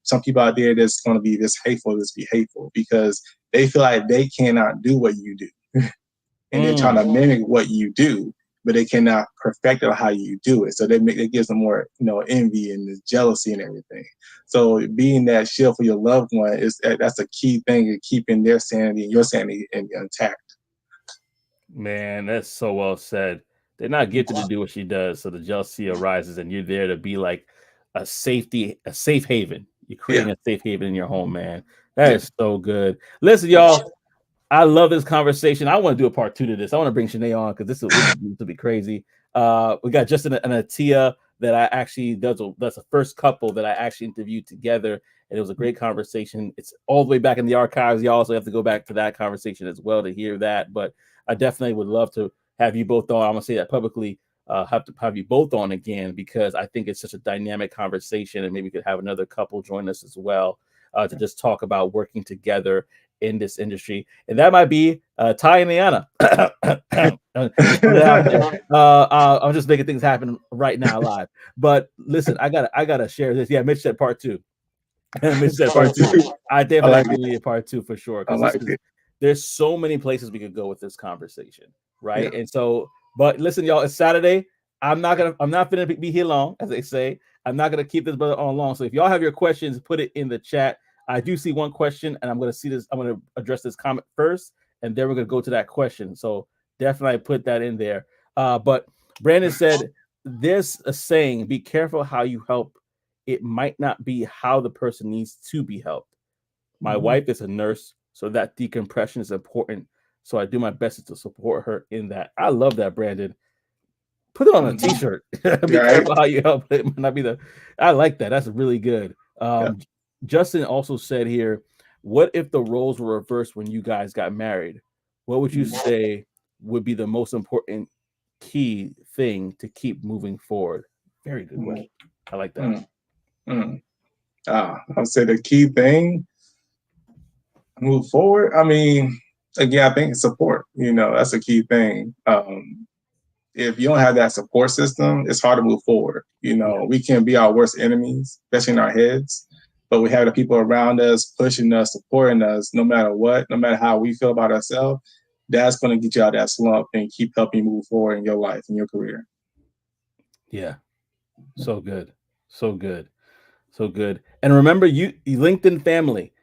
some people out there that's gonna be this hateful, this be hateful because they feel like they cannot do what you do, and they're trying to mimic what you do, but they cannot perfect it how you do it. So it gives them more, envy and jealousy and everything. So being that shield for your loved one that's a key thing in keeping their sanity and your sanity intact. Man, that's so well said. They're not gifted to do what she does, so the jealousy arises, and you're there to be like a safe haven. You're creating a safe haven in your home, man. That is so good. Listen, y'all, I love this conversation. I want to do a part 2 to this. I want to bring Shanae on because this will be crazy. We got Justin and Atia that I actually that's the first couple that I actually interviewed together, and it was a great conversation. It's all the way back in the archives, y'all, so you have to go back to that conversation as well to hear that. But I definitely would love to have you both on. I'm gonna say that publicly. Have to have you both on again because I think it's such a dynamic conversation, and maybe we could have another couple join us as well to just talk about working together in this industry, and that might be Ty and Liana. I'm just making things happen right now live. But listen, I gotta share this. Yeah, Mitch said part 2. Mitch said part 2. I definitely need a part 2 for sure because there's so many places we could go with this conversation, right? Yeah. And so, but listen, y'all, it's Saturday. I'm not gonna be here long, as they say. I'm not gonna keep this brother on long. So if y'all have your questions, put it in the chat. I do see one question, and I'm going to see this. I'm going to address this comment first, and then we're going to go to that question. So definitely put that in there. But Brandon said, there's a saying, be careful how you help. It might not be how the person needs to be helped. My wife is a nurse, so that decompression is important. So I do my best to support her in that. I love that, Brandon. Put it on a t-shirt. Be careful how you help. It might not be I like that. That's really good. Justin also said here, what if the roles were reversed when you guys got married? What would you say would be the most important key thing to keep moving forward? Very good question. I like that. I'll say the key thing, move forward. I mean, again, I think support, that's a key thing. If you don't have that support system, it's hard to move forward. We can be our worst enemies, especially in our heads, but we have the people around us pushing us, supporting us, no matter what, no matter how we feel about ourselves. That's going to get you out of that slump and keep helping you move forward in your life and your career. Yeah, so good, so good, so good. And remember, you LinkedIn family.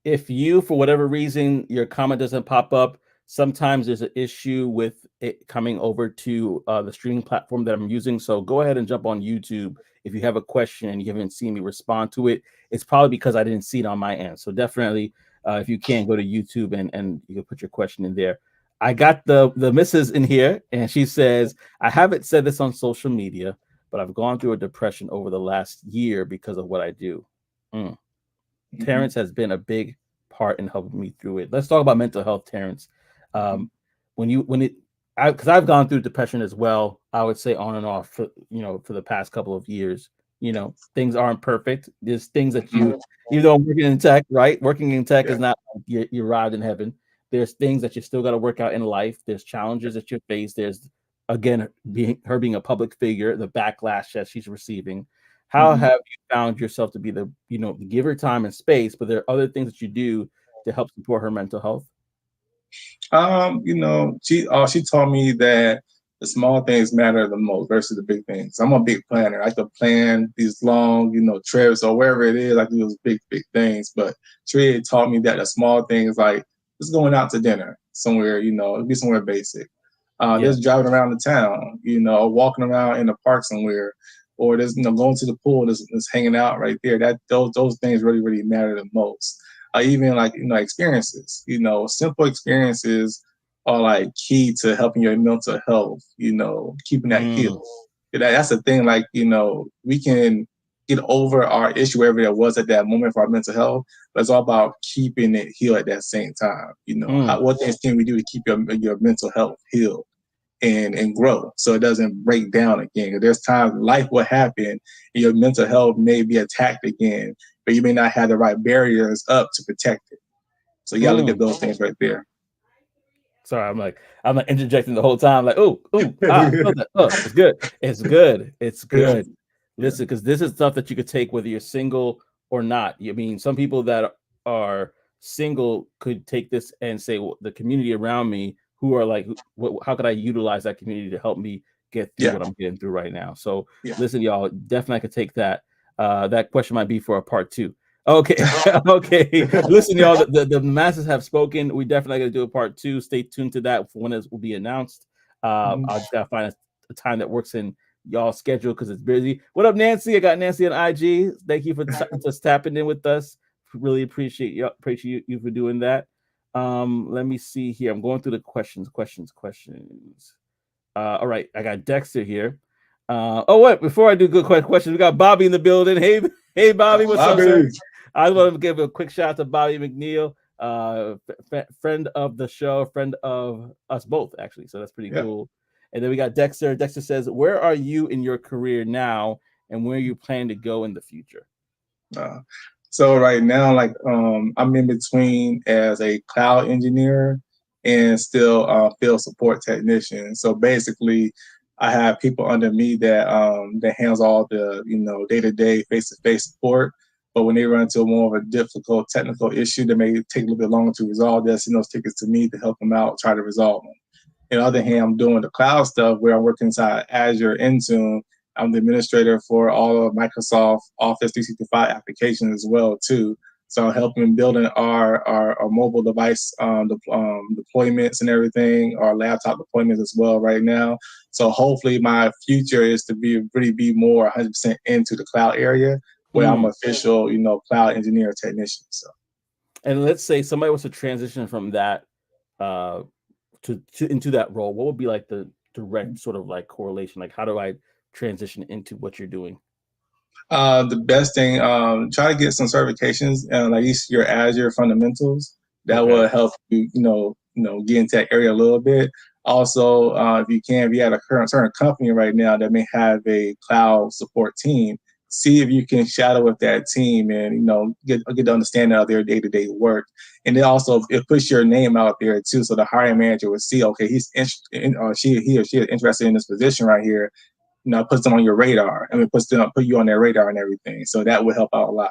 If you, for whatever reason, your comment doesn't pop up, sometimes there's an issue with it coming over to the streaming platform that I'm using. So go ahead and jump on YouTube. If you have a question and you haven't seen me respond to it, it's probably because I didn't see it on my end. So definitely, if you can, go to YouTube and you can put your question in there. I got the missus in here, and she says, I haven't said this on social media, but I've gone through a depression over the last year because of what I do. Terrence has been a big part in helping me through it. Let's talk about mental health, Terrence. Because I've gone through depression as well. I would say on and off for the past couple of years. Things aren't perfect. There's things that even though I'm working in tech, right? Working in tech is not like you arrived in heaven. There's things that you still got to work out in life. There's challenges that you face. There's again being a public figure, the backlash that she's receiving. How have you found yourself to be give her time and space, but there are other things that you do to help support her mental health? She told me that the small things matter the most versus the big things. I'm a big planner. I could plan these long, trips or wherever it is. I do those big things. But she taught me that the small things like just going out to dinner somewhere, it'd be somewhere basic. Just driving around the town, walking around in the park somewhere, or just going to the pool, just hanging out right there. That those things really, really matter the most. Even like experiences, simple experiences are like key to helping your mental health. Keeping that healed. That's the thing. Like we can get over our issue, wherever it was at that moment for our mental health. But it's all about keeping it healed at that same time. What things can we do to keep your mental health healed and grow so it doesn't break down again? There's times life will happen and your mental health may be attacked again. but you may not have the right barriers up to protect it. So you got to look at those things right there. Sorry, I'm like interjecting the whole time, like, oh, it's good. It's good. It's good. Listen, because this is stuff that you could take whether you're single or not. I mean, some people that are single could take this and say, well, the community around me who are like, how could I utilize that community to help me get through what I'm getting through right now? So listen, y'all, definitely I could take that. That question might be for a part 2. Okay. Okay. Listen, y'all, the masses have spoken. We definitely going to do a part 2. Stay tuned to that for when it will be announced. I just got to find a time that works in y'all's schedule because it's busy. What up, Nancy? I got Nancy on IG. Thank you for just tapping in with us. Really appreciate you for doing that. Let me see here. I'm going through the questions. All right. I got Dexter here. Oh, wait, before I do good questions, we got Bobby in the building. Hey, Bobby, what's up, sir? I want to give a quick shout out to Bobby McNeil, friend of the show, friend of us both, actually. So that's pretty cool. And then we got Dexter. Dexter says, where are you in your career now, and where you plan to go in the future? So right now, like I'm in between as a cloud engineer and still field support technician. So basically, I have people under me that handles all the day-to-day face-to-face support. But when they run into more of a difficult technical issue that may take a little bit longer to resolve, they'll send those tickets to me to help them out, try to resolve them. On the other hand, I'm doing the cloud stuff where I'm working inside Azure Intune. I'm the administrator for all of Microsoft Office 365 applications as well too. So I'm helping building our mobile device deployments and everything, our laptop deployments as well right now. So hopefully my future is to really be more 100% into the cloud area where I'm official, cloud engineer technician. So. And let's say somebody wants to transition from that into that role, what would be like the direct sort of like correlation? Like, how do I transition into what you're doing? The best thing, try to get some certifications, like your Azure fundamentals. That will help you, get into that area a little bit. Also, if you have a certain company right now that may have a cloud support team, see if you can shadow with that team and get the understanding of their day-to-day work. And then also it puts your name out there too, so the hiring manager will see, okay, he or she is interested in this position right here. Puts them on your radar. I mean, put you on their radar and everything. So that would help out a lot.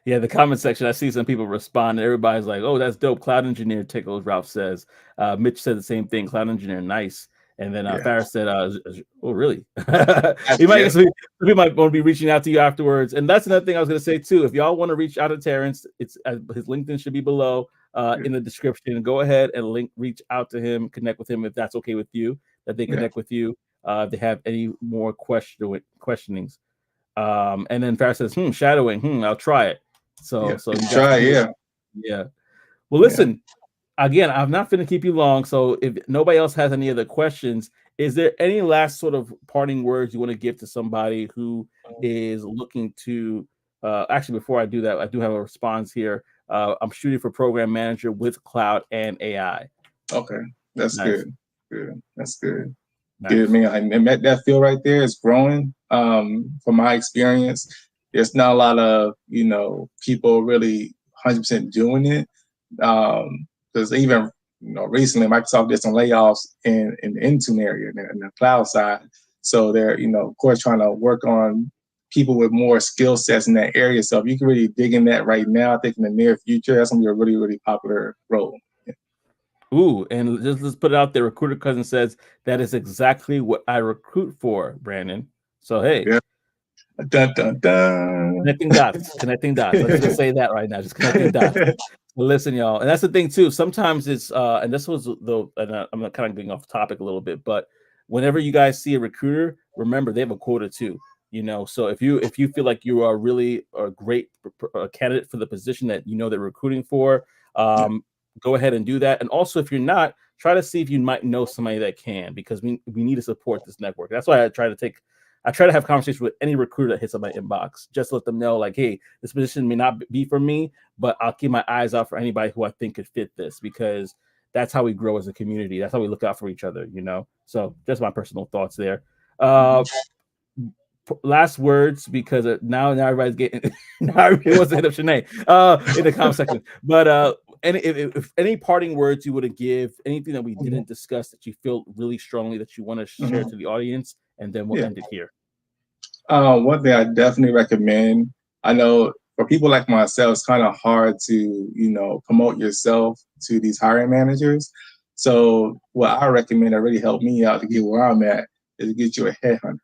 Yeah, the comment section, I see some people respond. And everybody's like, "Oh, that's dope." Cloud engineer, Tickles, Ralph says. Mitch said the same thing. Cloud engineer, nice. And then Farris said, "Oh, really?" He might we might want to be reaching out to you afterwards. And that's another thing I was going to say too. If y'all want to reach out to Terrence, it's his LinkedIn should be below in the description. Go ahead and reach out to him, connect with him if that's okay with you. That they connect with you. If they have any more questionings. And then Farris says, shadowing. I'll try it. So you try, yeah. Well, listen, again, I'm not going to keep you long. So if nobody else has any other questions, is there any last sort of parting words you want to give to somebody who is looking to, actually, before I do that, I do have a response here. I'm shooting for program manager with cloud and AI. Okay. That's good. That's good. Nice. Good, man. And that field right there is growing. From my experience, there's not a lot of, people really 100% doing it. Because even, recently Microsoft did some layoffs in the Intune area, in the cloud side. So they're, of course, trying to work on people with more skill sets in that area. So if you can really dig in that right now, I think in the near future, that's going to be a really, really popular role. Ooh, and let's put it out there. Recruiter Cousin says that is exactly what I recruit for, Brandon. So hey, dun, dun, dun. Connecting dots. Let's just say that right now. Just connecting dots. Well, listen, y'all, and that's the thing too. Sometimes it's and this was and I'm kind of getting off topic a little bit, but whenever you guys see a recruiter, remember they have a quota too. So if you feel like you are really a great candidate for the position that they're recruiting for, go ahead and do that. And also, if you're not, try to see if you might know somebody that can, because we need to support this network. That's why I try to have conversations with any recruiter that hits on my inbox, just to let them know, like, hey, this position may not be for me, but I'll keep my eyes out for anybody who I think could fit this, because that's how we grow as a community. That's how we look out for each other, So just my personal thoughts there. last words, because now everybody's getting now everybody wants to hit up Shanae in the comment section. But any if any parting words you would have give, anything that we didn't discuss that you feel really strongly that you want to share to the audience, and then we'll end it here. One thing I definitely recommend, I know for people like myself, it's kind of hard to, promote yourself to these hiring managers. So what I recommend that really helped me out to get where I'm at is to get you a headhunter.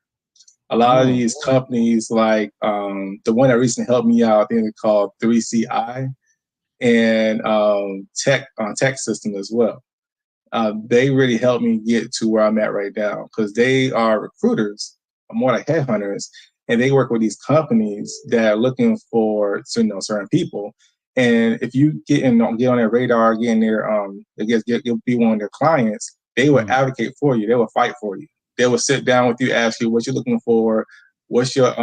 A lot of these companies, like the one that recently helped me out, I think it's called 3CI, and Tech System as well. They really helped me get to where I'm at right now because they are recruiters, more like headhunters, and they work with these companies that are looking for certain people. And if you get on their radar, get in there, you'll be one of their clients. They will advocate for you. They will fight for you. They will sit down with you, ask you what you're looking for, what's your,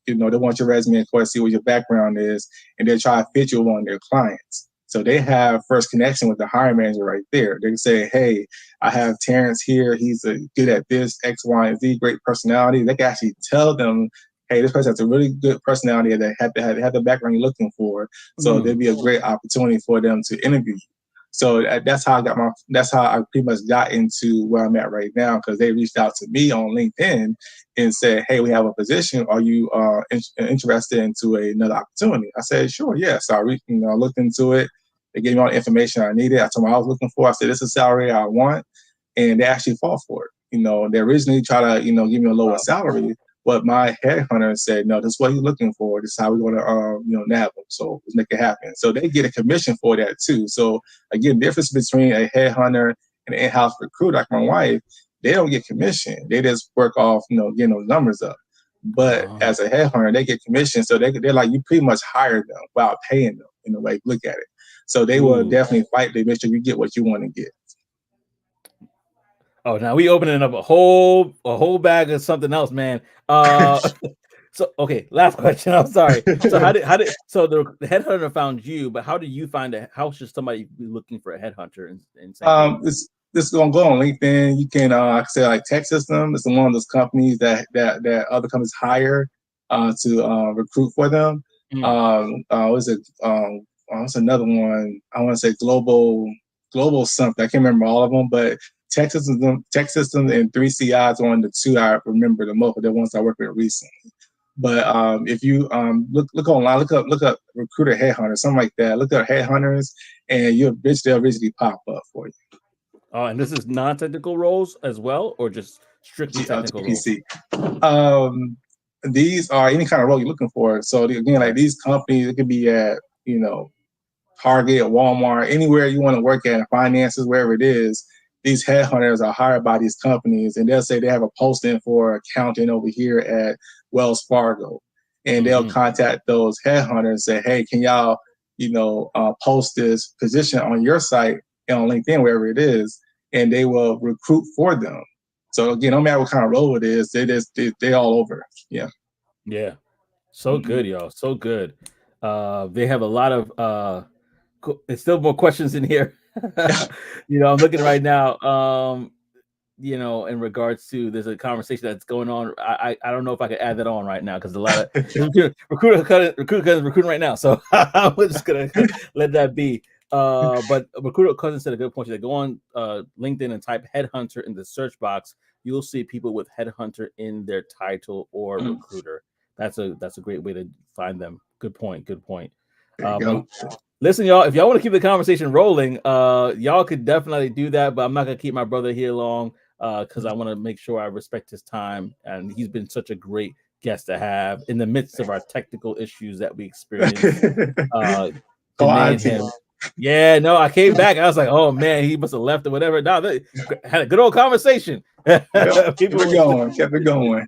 they want your resume, of course, see what your background is, and they'll try to fit you with one of their clients. So they have first connection with the hiring manager right there. They can say, hey, I have Terrence here. He's good at this, X, Y, and Z, great personality. They can actually tell them, hey, this person has a really good personality that have the background you're looking for. So there'd be a great opportunity for them to interview you. So that's how I pretty much got into where I'm at right now, because they reached out to me on LinkedIn and said, hey, we have a position. Are you interested into another opportunity? I said, sure, yeah. So I looked into it. They gave me all the information I needed. I told them what I was looking for. I said, this is the salary I want. And they actually fought for it. They originally tried to, give me a lower salary, but my headhunter said, no, this is what he's looking for. This is how we're going to nab him. So let's make it happen. So they get a commission for that too. So again, difference between a headhunter and an in-house recruiter like my wife, they don't get commission. They just work off, getting those numbers up. But as a headhunter, they get commission. So they're like, you pretty much hire them without paying them in a way. Look at it. So they will definitely fight to make sure you get what you want to get. Oh, now we opening up a whole bag of something else, man. So okay, last question. I'm sorry. So so the headhunter found you, but how did you find it? How should somebody be looking for a headhunter in St. This is gonna go on LinkedIn. You can say like Tech System. It's one of those companies that other companies hire to recruit for them. What's another one? I want to say global something. I can't remember all of them, but Tech Systems and 3CI is one of the two I remember the most. They're ones I worked with recently. But if you look online, look up recruiter headhunter, something like that. Look up headhunters, and they'll eventually pop up for you. Oh, and this is non-technical roles as well, or just strictly technical roles? These are any kind of role you're looking for. So again, like these companies, it could be at Target, Walmart, anywhere you want to work at, finances, wherever it is. These headhunters are hired by these companies, and they'll say they have a posting for accounting over here at Wells Fargo, and they'll contact those headhunters and say, hey, can y'all post this position on your site and on LinkedIn, wherever it is, and they will recruit for them. So again, no matter what kind of role it is, they all over. Yeah, so good, y'all, so good. They have a lot of there's still more questions in here. I'm looking right now. In regards to, there's a conversation that's going on. I don't know if I can add that on right now, because a lot of recruiting right now. So I'm just gonna let that be. But Recruiter Cousin said a good point. They go on LinkedIn and type headhunter in the search box. You'll see people with headhunter in their title or recruiter. That's a great way to find them. Good point. But listen, y'all, if y'all want to keep the conversation rolling, y'all could definitely do that. But I'm not gonna keep my brother here long, because I want to make sure I respect his time, and he's been such a great guest to have in the midst of our technical issues that we experienced. Him. Yeah, no, I came back. I was like, oh man, he must have left or whatever. No, they had a good old conversation. Kept it going.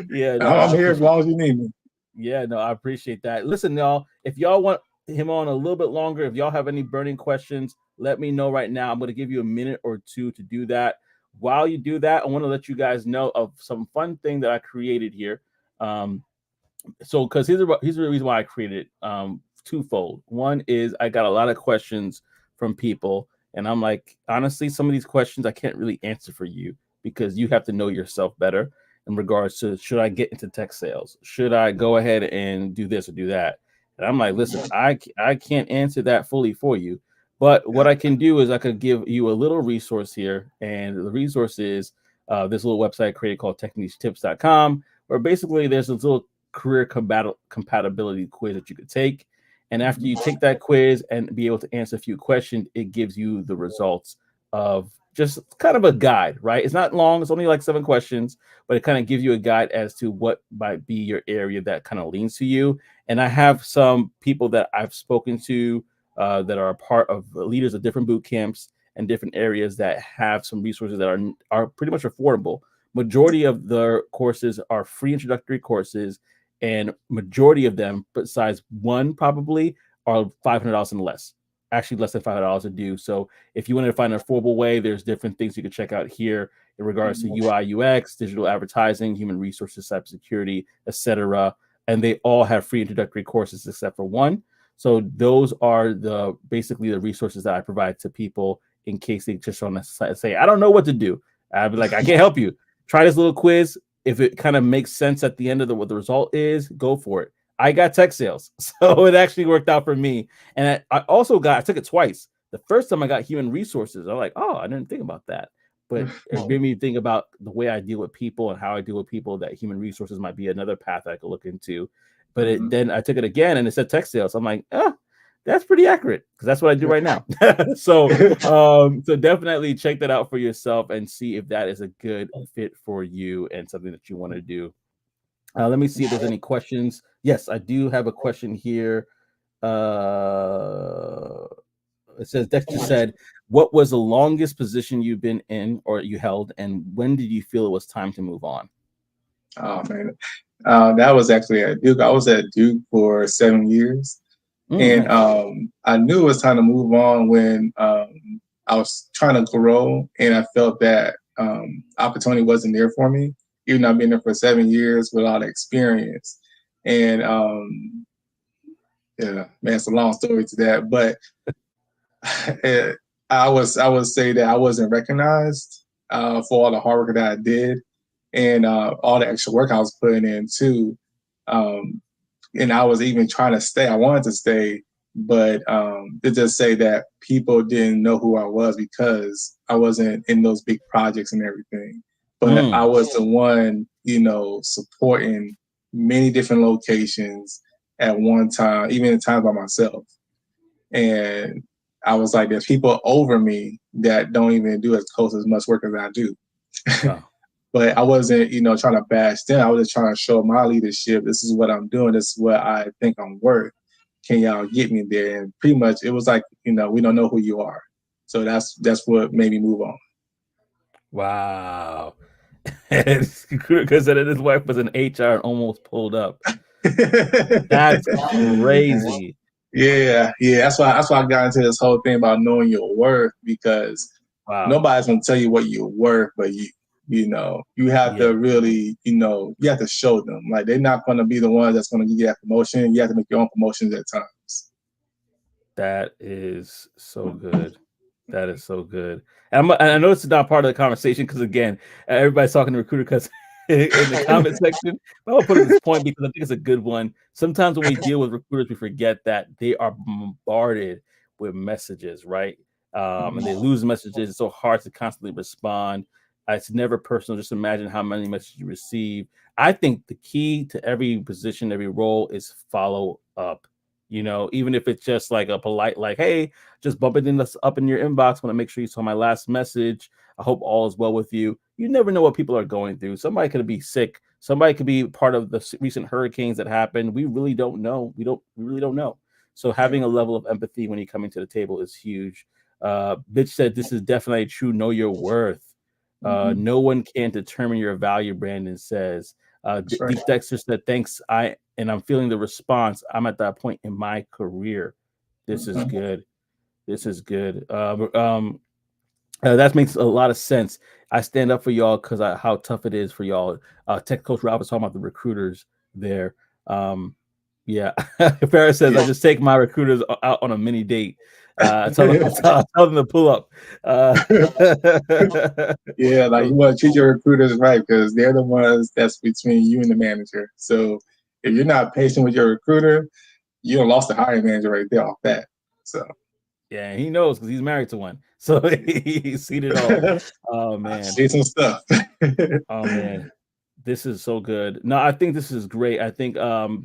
Yeah, no, I'm here as long as you need me. Yeah, no, I appreciate that. Listen, y'all, if y'all want him on a little bit longer, if y'all have any burning questions, let me know right now. I'm going to give you a minute or two to do that. While you do that, I want to let you guys know of some fun thing that I created here. So because here's the reason why I created it. Twofold. One is I got a lot of questions from people, and I'm like, honestly, some of these questions I can't really answer for you, because you have to know yourself better. in regards to, should I get into tech sales? Should I go ahead and do this or do that? And I'm like, listen, I can't answer that fully for you. But what I can do is I could give you a little resource here. And the resource is this little website created called technichetips.com, where basically there's this little career compatibility quiz that you could take. And after you take that quiz and be able to answer a few questions, it gives you the results of just kind of a guide, right? It's not long, it's only like 7 questions, but it kind of gives you a guide as to what might be your area that kind of leans to you. And I have some people that I've spoken to that are a part of leaders of different boot camps and different areas that have some resources that are pretty much affordable. Majority of the courses are free introductory courses, and majority of them, besides one probably, are $500 and less. Actually, less than $500 to do. So if you want to find an affordable way, there's different things you can check out here in regards to UI, UX, digital advertising, human resources, cybersecurity, etc. And they all have free introductory courses except for one. So those are basically the resources that I provide to people in case they just want to say, I don't know what to do. I'd be like, I can't help you. Try this little quiz. If it kind of makes sense at the end of what the result is, go for it. I got tech sales, so it actually worked out for me. And I took it twice. The first time I got human resources, I'm like, oh, I didn't think about that. But it made me think about the way I deal with people and how I deal with people, that human resources might be another path I could look into. But then I took it again and it said tech sales. I'm like, that's pretty accurate because that's what I do right now. So definitely check that out for yourself and see if that is a good fit for you and something that you want to do. Let me see if there's any questions. Yes, I do have a question here. It says, Dexter said, what was the longest position you've been in or you held, and when did you feel it was time to move on? Oh, man. That was actually at Duke. I was at Duke for 7 years. And nice. I knew it was time to move on when I was trying to grow, and I felt that opportunity wasn't there for me, even though I've been there for 7 years with all the experience. And yeah, man, it's a long story to that, but I would say that I wasn't recognized for all the hard work that I did and all the extra work I was putting in too. And I was even trying to stay. I wanted to stay, but to just say that people didn't know who I was because I wasn't in those big projects and everything. But I was the one, supporting many different locations at one time, even at times by myself. And I was like, there's people over me that don't even do as close as much work as I do. Wow. But I wasn't, trying to bash them. I was just trying to show my leadership. This is what I'm doing. This is what I think I'm worth. Can y'all get me there? And pretty much it was like, we don't know who you are. So that's what made me move on. Wow. Because his wife was in HR and almost pulled up. That's crazy. Yeah. That's why I got into this whole thing about knowing your worth, because nobody's gonna tell you what you're worth, but you have to really, you have to show them. Like, they're not gonna be the one that's gonna give you that promotion. You have to make your own promotions at times. That is so good. That is so good. And I know it's not part of the conversation because, again, everybody's talking to recruiter because in the comment section. But I'll put it at this point because I think it's a good one. Sometimes when we deal with recruiters, we forget that they are bombarded with messages, right? And they lose messages. It's so hard to constantly respond. It's never personal. Just imagine how many messages you receive. I think the key to every position, every role is follow up. Even if it's just like a polite, like, hey, just bump it up in your inbox. Want to make sure you saw my last message. I hope all is well with you. You never know what people are going through. Somebody could be sick. Somebody could be part of the recent hurricanes that happened. We really don't know. We really don't know. So having a level of empathy when you're coming to the table is huge. Bitch said, this is definitely true. Know your worth. No one can determine your value, Brandon says. Deep Dexter said, thanks. I'm feeling the response. I'm at that point in my career. This is good. This is good. That makes a lot of sense. I stand up for y'all because how tough it is for y'all. Tech Coach Rob was talking about the recruiters there. Yeah. Farrah says, I just take my recruiters out on a mini date. Tell them to pull up. Yeah, like you want to treat your recruiters right because they're the ones that's between you and the manager. So if you're not patient with your recruiter, you done lost the hiring manager right there off that. So yeah, he knows because he's married to one, so he's seen it all. Oh man, see some stuff. oh man, this is so good. No, I think this is great. I think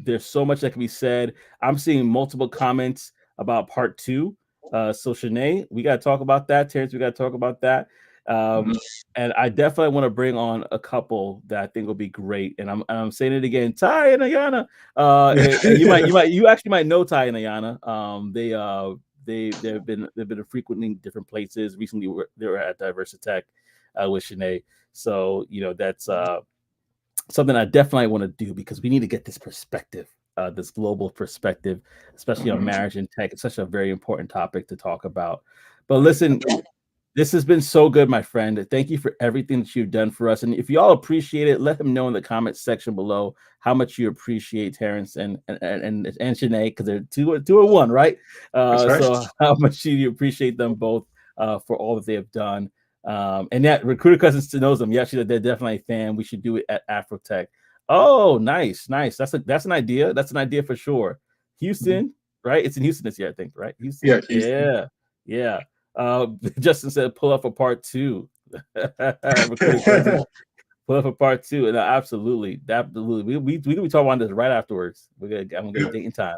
there's so much that can be said. I'm seeing multiple comments about part two. So Shanae, we got to talk about that. Terrence, we got to talk about that. And I definitely want to bring on a couple that I think will be great. And I'm saying it again, Ty and Ayana. And you actually might know Ty and Ayana. They've been frequenting different places. Recently, they were at Diversitech with Shanae. So that's something I definitely want to do because we need to get this perspective, this global perspective, especially on marriage and tech. It's such a very important topic to talk about. But listen, this has been so good, my friend. Thank you for everything that you've done for us. And if you all appreciate it, let him know in the comments section below how much you appreciate Terrence and Shanae, because they're two or one, right? Right. So how much you appreciate them both for all that they have done. And that Recruiter Cousins knows them. Yeah, they're definitely a fan. We should do it at Afrotech. Oh, nice. That's an idea. That's an idea for sure. Houston, right? It's in Houston this year, I think, right? Houston. Yeah, Houston. Yeah. Justin said pull up for part two. Recruiter Cousins. Pull up for part two. And absolutely. We be talking about this right afterwards. I'm gonna get a date and time.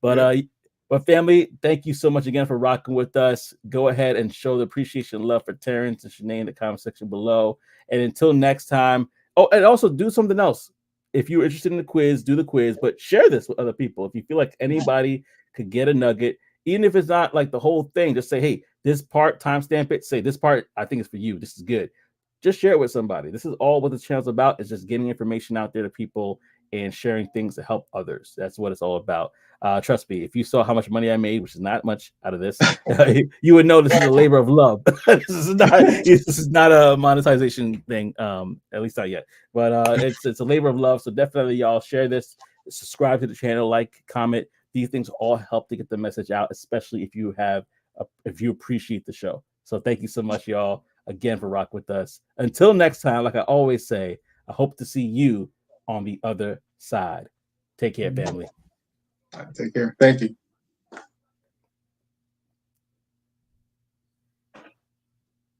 But family, thank you so much again for rocking with us. Go ahead and show the appreciation and love for Terrence and Shanae in the comment section below. And until next time, and also do something else. If you're interested in the quiz, do the quiz, but share this with other people. If you feel like anybody could get a nugget, even if it's not like the whole thing, just say, hey, this part, timestamp it, say this part, I think it's for you. This is good. Just share it with somebody. This is all what the channel's about, is just getting information out there to people and sharing things to help others. That's what it's all about. Trust me, if you saw how much money I made, which is not much out of this, you would know this is a labor of love. this is not a monetization thing, at least not yet. But it's a labor of love. So definitely, y'all share this, subscribe to the channel, like, comment. These things all help to get the message out, especially if you appreciate the show. So thank you so much, y'all, again for rocking with us. Until next time, like I always say, I hope to see you on the other side. Take care, family. Take care. Thank you.